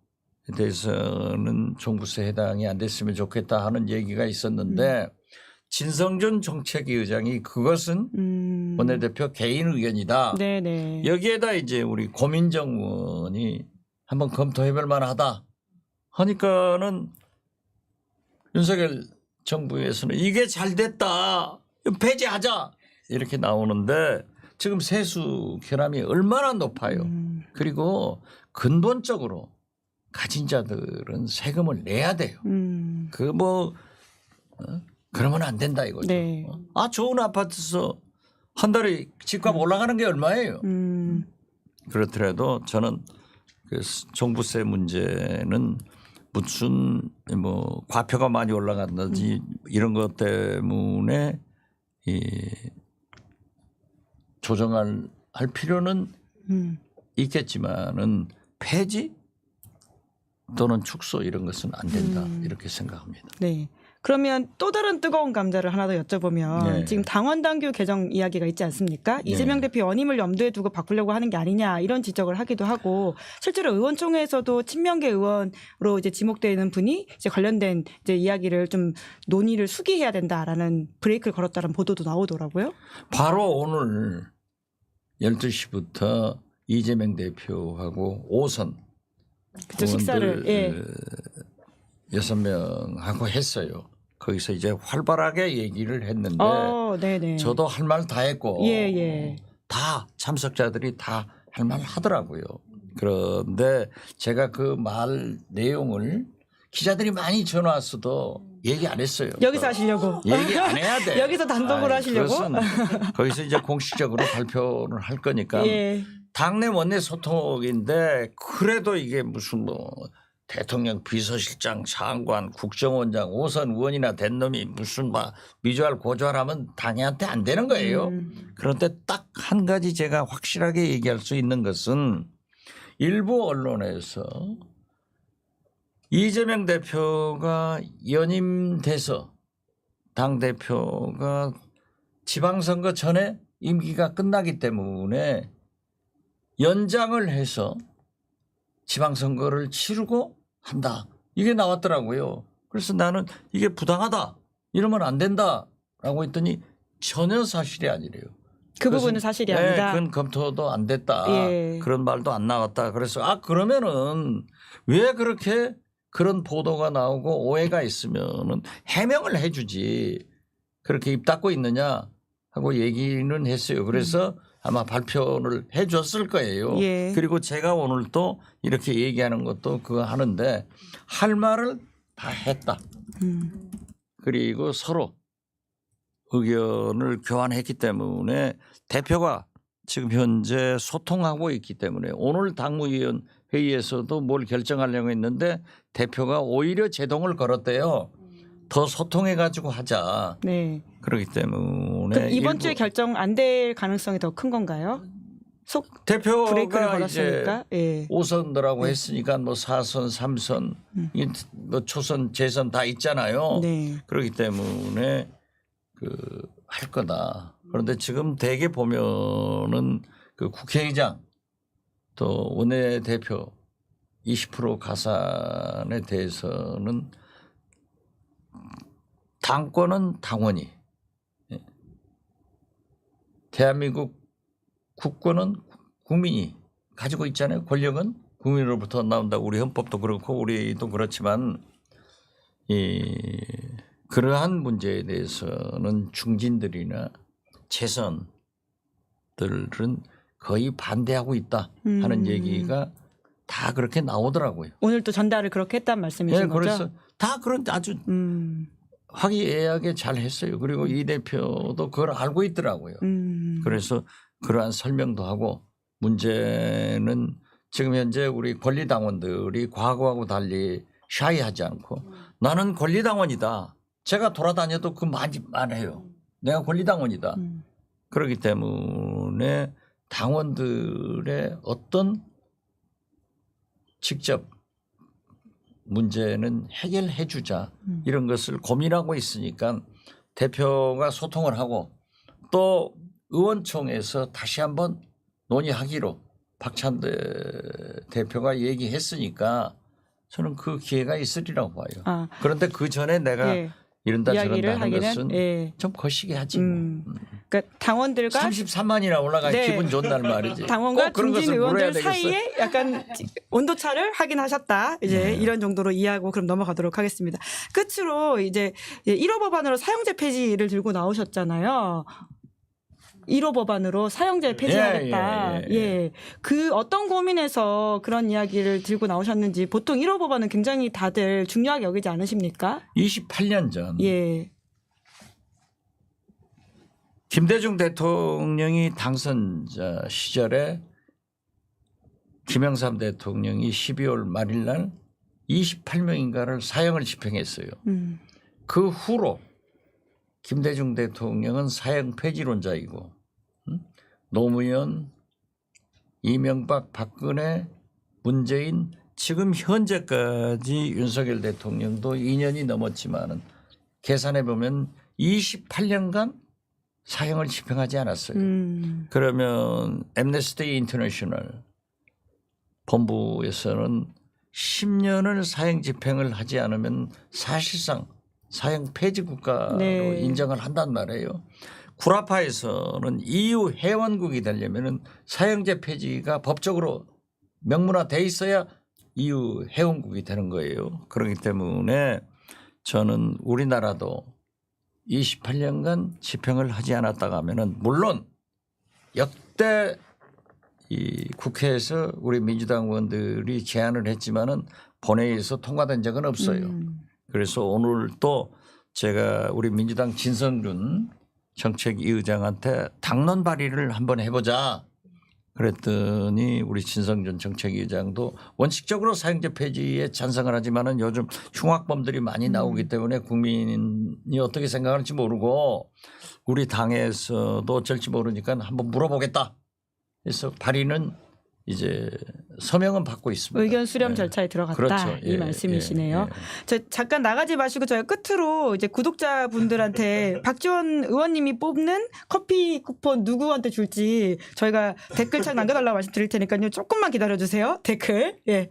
Speaker 2: 대해서는 종부세 해당이 안 됐으면 좋겠다 하는 얘기가 있었는데 진성준 정책위 의장이 그것은 원내대표 개인 의견이다.
Speaker 1: 네네.
Speaker 2: 여기에다 이제 우리 고민정 의원이 한번 검토해볼 만하다 하니까는 윤석열 정부에서는 이게 잘 됐다. 폐지하자. 이렇게 나오는데 지금 세수 결함이 얼마나 높아요. 그리고 근본적으로 가진 자들은 세금을 내야 돼요. 그러면 안 된다 이거죠.
Speaker 1: 네.
Speaker 2: 좋은 아파트에서 한 달에 집값 올라가는 게 얼마예요. 그렇더라도 저는 그 종부세 문제는 무슨 뭐 과표가 많이 올라간다든지 이런 것 때문에 조정할 필요는 있겠지만은 폐지 또는 축소 이런 것은 안 된다 이렇게 생각합니다.
Speaker 1: 네. 그러면 또 다른 뜨거운 감자를 하나 더 여쭤보면
Speaker 2: 네.
Speaker 1: 지금 당원 당규 개정 이야기가 있지 않습니까? 이재명 대표 연임을 염두에 두고 바꾸려고 하는 게 아니냐 이런 지적을 하기도 하고 실제로 의원총회에서도 친명계 의원으로 이제 지목되는 분이 이제 관련된 이제 이야기를 좀 논의를 수기해야 된다라는 브레이크를 걸었다는 보도도 나오더라고요.
Speaker 2: 바로 오늘 12시부터 이재명 대표하고 5선
Speaker 1: 그쵸, 식사를 예.
Speaker 2: 6명하고 했어요. 거기서 이제 활발하게 얘기를 했는데
Speaker 1: 네네.
Speaker 2: 저도 할 말 다 했고
Speaker 1: 예.
Speaker 2: 다 참석자들이 다 할 말 하더라고요. 그런데 제가 그 말 내용을 기자들이 많이 전화 왔어도 얘기 안 했어요.
Speaker 1: 여기서 하시려고.
Speaker 2: 얘기 안 해야 돼.
Speaker 1: 여기서 단독으로 하시려고.
Speaker 2: 그것은 거기서 이제 공식적으로 발표를 할 거니까
Speaker 1: 예.
Speaker 2: 당내 원내 소통인데 그래도 이게 무슨 뭐 대통령 비서실장 장관 국정원장 5선 의원이나 된 놈이 무슨 막 미주알 고주알하면 당연한테 안 되는 거예요. 그런데 딱 한 가지 제가 확실하게 얘기할 수 있는 것은 일부 언론에서 이재명 대표가 연임돼서 당대표가 지방선거 전에 임기가 끝나기 때문에 연장을 해서 지방선거를 치르고 한다. 이게 나왔더라고요. 그래서 나는 이게 부당하다. 이러면 안 된다라고 했더니 전혀 사실이 아니래요.
Speaker 1: 그 부분은 사실이 아니다.
Speaker 2: 그건 검토도 안 됐다.
Speaker 1: 예.
Speaker 2: 그런 말도 안 나왔다. 그래서 그러면은 왜 그렇게 그런 보도가 나오고 오해가 있으면은 해명을 해 주지. 그렇게 입 닫고 있느냐 하고 얘기는 했어요. 그래서 아마 발표를 해 줬을 거예요.
Speaker 1: 예.
Speaker 2: 그리고 제가 오늘 또 이렇게 얘기하는 것도 그거 하는데 할 말을 다 했다. 그리고 서로 의견을 교환했기 때문에 대표가 지금 현재 소통하고 있기 때문에 오늘 당무위원 회의에서도 뭘 결정하려고 했는데 대표가 오히려 제동을 걸었대요. 더 소통해 가지고 하자.
Speaker 1: 네.
Speaker 2: 그렇기 때문에
Speaker 1: 그럼 이번 주에 결정 안 될 가능성이 더 큰 건가요? 브레이크를
Speaker 2: 대표가
Speaker 1: 걸었으니까.
Speaker 2: 이제
Speaker 1: 예.
Speaker 2: 5선들하고 했으니까 뭐 4선, 3선, 뭐 초선, 재선 다 있잖아요.
Speaker 1: 네.
Speaker 2: 그렇기 때문에 할 거다. 그런데 지금 대개 보면은 그 국회의장 또 원내대표 20% 가산에 대해서는 당권은 당원이, 대한민국 국권은 국민이 가지고 있잖아요. 권력은 국민으로부터 나온다고 우리 헌법도 그렇고 우리도 그렇지만 그러한 문제에 대해서는 중진들이나 재선들은 거의 반대하고 있다 하는 얘기가 다 그렇게 나오더라고요.
Speaker 1: 오늘 또 전달을 그렇게 했단 말씀이신
Speaker 2: 네,
Speaker 1: 거죠?
Speaker 2: 그래서 다 그런 아주 화기애애하게 잘 했어요. 그리고 이 대표도 그걸 알고 있더라고요. 그래서 그러한 설명도 하고 문제는 지금 현재 우리 권리당원들이 과거하고 달리 샤이하지 않고 나는 권리당원이다. 제가 돌아다녀도 그 말해요. 내가 권리당원이다. 그렇기 때문에 당원들의 어떤 직접 문제는 해결해 주자 이런 것을 고민하고 있으니까 대표가 소통을 하고 또 의원총회에서 다시 한번 논의하기로 박찬대 대표가 얘기했으니까 저는 그 기회가 있으리라고 봐요. 그런데 그 전에 내가
Speaker 1: 예.
Speaker 2: 이런다 저런다
Speaker 1: 이야기를
Speaker 2: 하는
Speaker 1: 하기는
Speaker 2: 것은
Speaker 1: 예.
Speaker 2: 좀 거시기 하지. 뭐.
Speaker 1: 그러니까 당원들과
Speaker 2: 33만이나 올라가
Speaker 1: 네.
Speaker 2: 기분 좋은 날 말이지.
Speaker 1: 당원과
Speaker 2: 꼭 그런
Speaker 1: 중진
Speaker 2: 것을 물어야
Speaker 1: 의원들
Speaker 2: 되겠어요.
Speaker 1: 사이에 약간 온도차를 확인하셨다. 이제
Speaker 2: 네.
Speaker 1: 이런 정도로 이해하고 그럼 넘어가도록 하겠습니다. 끝으로 이제 1호 법안으로 사형제 폐지를 들고 나오셨잖아요. 1호 법안으로 사형제 폐지하겠다. 예. 그 어떤 고민에서 그런 이야기를 들고 나오셨는지 보통 1호 법안은 굉장히 다들 중요하게 여기지 않으십니까?
Speaker 2: 28년 전
Speaker 1: 예.
Speaker 2: 김대중 대통령이 당선자 시절에 김영삼 대통령이 12월 말일 날 28명인가를 사형을 집행했어요. 그 후로 김대중 대통령은 사형 폐지론자이고 노무현, 이명박, 박근혜, 문재인 지금 현재까지 윤석열 대통령도 2년이 넘었지만은 계산해 보면 28년간 사형을 집행하지 않았어요. 그러면 앰네스티 인터내셔널 본부에서는 10년을 사형 집행을 하지 않으면 사실상 사형 폐지 국가로
Speaker 1: 네.
Speaker 2: 인정을 한단 말이에요. 구라파에서는 EU 회원국이 되려면은 사형제 폐지가 법적으로 명문화돼 있어야 EU 회원국이 되는 거예요. 그렇기 때문에 저는 우리나라도 28년간 집행을 하지 않았다가 하면은 물론 역대 이 국회에서 우리 민주당 의원들이 제안을 했지만은 본회의에서 통과된 적은 없어요. 그래서 오늘 또 제가 우리 민주당 진성준 정책위 의장한테 당론 발의를 한번 해보자. 그랬더니 우리 진성준 정책위 의장도 원칙적으로 사형제 폐지에 찬성을 하지만은 요즘 흉악범들이 많이 나오기 때문에 국민이 어떻게 생각할지 모르고 우리 당에서도 어쩔지 모르니까 한번 물어보겠다. 그래서 발의는 이제 서명은 받고 있습니다.
Speaker 1: 의견 수렴
Speaker 2: 네.
Speaker 1: 절차에 들어갔다.
Speaker 2: 그렇죠.
Speaker 1: 이 말씀이시네요.
Speaker 2: 예.
Speaker 1: 저 잠깐 나가지 마시고 저희 끝으로 이제 구독자분들한테 박지원 의원님이 뽑는 커피 쿠폰 누구한테 줄지 저희가 댓글창 남겨달라고 말씀드릴 테니까요. 조금만 기다려주세요. 댓글. 예.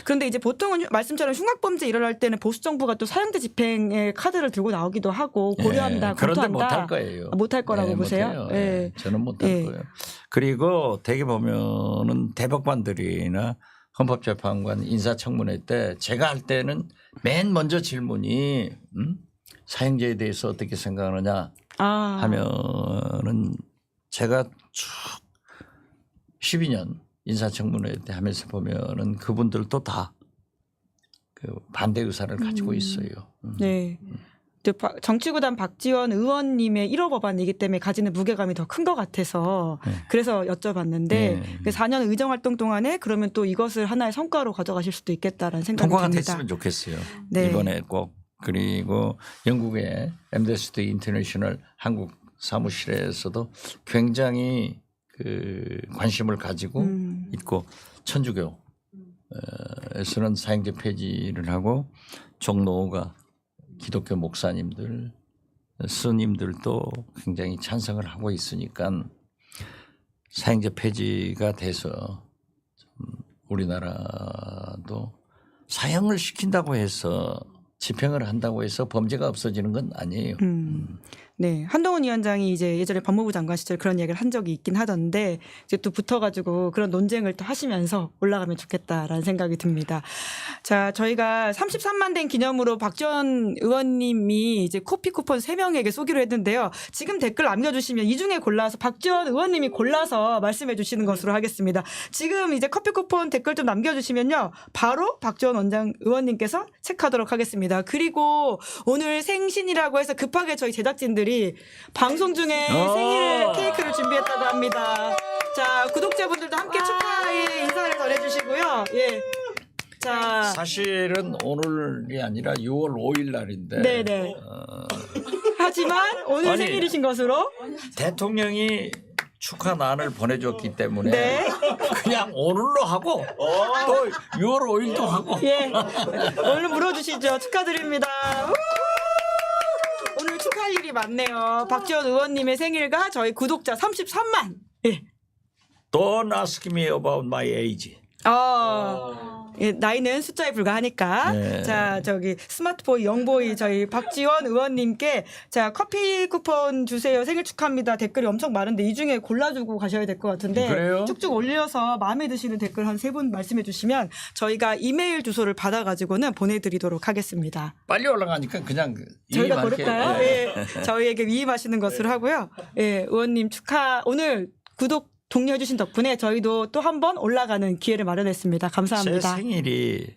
Speaker 1: 그런데 이제 보통은 말씀처럼 흉악범죄 일어날 때는 보수 정부가 또 사형제 집행의 카드를 들고 나오기도 하고 고려한다,
Speaker 2: 그런데
Speaker 1: 검토한다.
Speaker 2: 못할 거예요.
Speaker 1: 못할 거라고 보세요.
Speaker 2: 못해요.
Speaker 1: 예.
Speaker 2: 저는 못할
Speaker 1: 예.
Speaker 2: 거예요. 그리고 대개 보면은 대법관들이나 헌법재판관 인사청문회 때 제가 할 때는 맨 먼저 질문이 사형제에 대해서 어떻게 생각하느냐 하면은 제가 쭉 12년 인사청문회 때 하면서 보면은 그분들도 다 그 반대 의사를 가지고 있어요.
Speaker 1: 네. 정치구단 박지원 의원님의 1호 법안이기 때문에 가지는 무게감이 더 큰 것 같아서 그래서 여쭤봤는데 그 4년 의정활동 동안에 그러면 또 이것을 하나의 성과로 가져가실 수도 있겠다라는 생각이
Speaker 2: 통과가
Speaker 1: 듭니다.
Speaker 2: 됐으면 좋겠어요.
Speaker 1: 네.
Speaker 2: 이번에 꼭. 그리고 영국의 앰네스티 인터내셔널 한국 사무실에서도 굉장히 그 관심을 가지고 있고 천주교에서는 사형제 폐지를 하고 종로가 기독교 목사님들, 스님들도 굉장히 찬성을 하고 있으니까 사형제 폐지가 돼서 우리나라도 사형을 시킨다고 해서 집행을 한다고 해서 범죄가 없어지는 건 아니에요.
Speaker 1: 네, 한동훈 위원장이 이제 예전에 법무부 장관 시절 그런 얘기를 한 적이 있긴 하던데 이제 또 붙어가지고 그런 논쟁을 또 하시면서 올라가면 좋겠다라는 생각이 듭니다. 자, 저희가 33만 된 기념으로 박지원 의원님이 이제 커피 쿠폰 3명에게 쏘기로 했는데요. 지금 댓글 남겨주시면 이 중에 골라서 박지원 의원님이 골라서 말씀해 주시는 것으로 하겠습니다. 지금 이제 커피 쿠폰 댓글 좀 남겨주시면요. 바로 박지원 의원님께서 체크하도록 하겠습니다. 그리고 오늘 생신이라고 해서 급하게 저희 제작진들이 방송 중에 생일 케이크를 준비했다고 합니다. 자, 구독자분들도 함께 축하의 인사를 전해주시고요. 예. 자,
Speaker 2: 사실은 오늘이 아니라 6월 5일 날인데
Speaker 1: 네네. 하지만 오늘
Speaker 2: 아니,
Speaker 1: 생일이신 것으로
Speaker 2: 대통령이 축하난을 보내줬기 때문에
Speaker 1: 네.
Speaker 2: 그냥 오늘로 하고 또 6월 5일도 하고
Speaker 1: 예. 얼른 물어주시죠. 축하드립니다. 우! 오늘 축하할 일이 많네요. 박지원 의원님의 생일과 저희 구독자 33만. 예.
Speaker 2: Don't ask me about my age.
Speaker 1: 예, 나이는 숫자에 불과하니까.
Speaker 2: 네.
Speaker 1: 자, 저기 스마트보이 영보이 저희 박지원 의원님께 자, 커피 쿠폰 주세요. 생일 축하합니다. 댓글이 엄청 많은데 이 중에 골라주고 가셔야 될 것 같은데
Speaker 2: 그래요?
Speaker 1: 쭉쭉 올려서 마음에 드시는 댓글 한 3분 말씀해 주시면 저희가 이메일 주소를 받아가지고는 보내드리도록 하겠습니다.
Speaker 2: 빨리 올라가니까 그냥
Speaker 1: 저희가
Speaker 2: 이만큼,
Speaker 1: 고를까요? 예. 저희에게 위임하시는 것으로 하고요. 예, 의원님 축하. 오늘 구독 독려해 주신 덕분에 저희도 또 한 번 올라가는 기회를 마련했습니다.
Speaker 2: 제
Speaker 1: 감사합니다.
Speaker 2: 생일이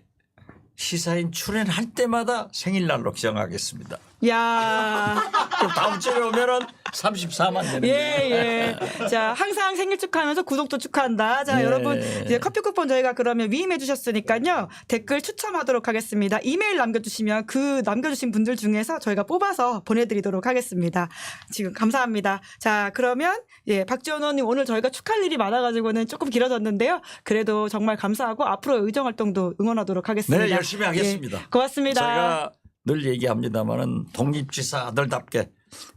Speaker 2: 시사인 출연할 때마다 생일날로 정하겠습니다.
Speaker 1: 야,
Speaker 2: 그럼 다음 주에 오면은 34만 되는
Speaker 1: 예, 예. 자, 항상 생일 축하하면서 구독도 축하한다. 자,
Speaker 2: 네.
Speaker 1: 여러분 이제 커피 쿠폰 저희가 그러면 위임해 주셨으니까요. 댓글 추첨하도록 하겠습니다. 이메일 남겨주시면 그 남겨주신 분들 중에서 저희가 뽑아서 보내드리도록 하겠습니다. 지금 감사합니다. 자, 그러면 예, 박지원 의원님 오늘 저희가 축하할 일이 많아가지고는 조금 길어졌는데요. 그래도 정말 감사하고 앞으로 의정 활동도 응원하도록 하겠습니다.
Speaker 2: 네, 열심히 하겠습니다.
Speaker 1: 예, 고맙습니다.
Speaker 2: 제가 늘 얘기합니다마는 독립지사 아들답게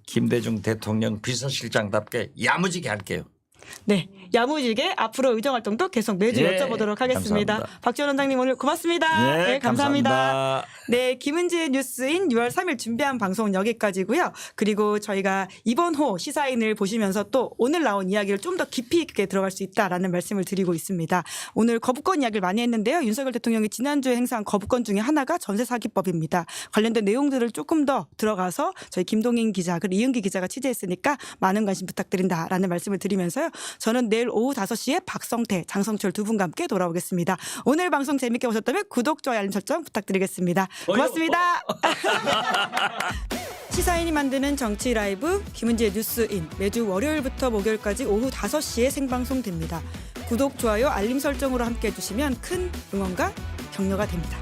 Speaker 2: 김대중 대통령 비서실장답게 야무지게 할게요.
Speaker 1: 네, 야무지게 앞으로 의정 활동도 계속 매주
Speaker 2: 예,
Speaker 1: 여쭤보도록 하겠습니다.
Speaker 2: 감사합니다.
Speaker 1: 박지원 원장님 오늘 고맙습니다.
Speaker 2: 네, 감사합니다.
Speaker 1: 네, 김은지의 뉴스인 6월 3일 준비한 방송은 여기까지고요. 그리고 저희가 이번 호 시사인을 보시면서 또 오늘 나온 이야기를 좀 더 깊이 있게 들어갈 수 있다라는 말씀을 드리고 있습니다. 오늘 거부권 이야기를 많이 했는데요. 윤석열 대통령이 지난주에 행사한 거부권 중에 하나가 전세 사기법입니다. 관련된 내용들을 조금 더 들어가서 저희 김동인 기자 그리고 이은기 기자가 취재했으니까 많은 관심 부탁드린다라는 말씀을 드리면서요. 저는 내일 오후 5시에 박성태, 장성철 두 분과 함께 돌아오겠습니다. 오늘 방송 재밌게 보셨다면 구독, 좋아요, 알림 설정 부탁드리겠습니다. 고맙습니다. 시사인이 만드는 정치 라이브 김은지의 뉴스인 매주 월요일부터 목요일까지 오후 5시에 생방송됩니다. 구독, 좋아요, 알림 설정으로 함께해 주시면 큰 응원과 격려가 됩니다.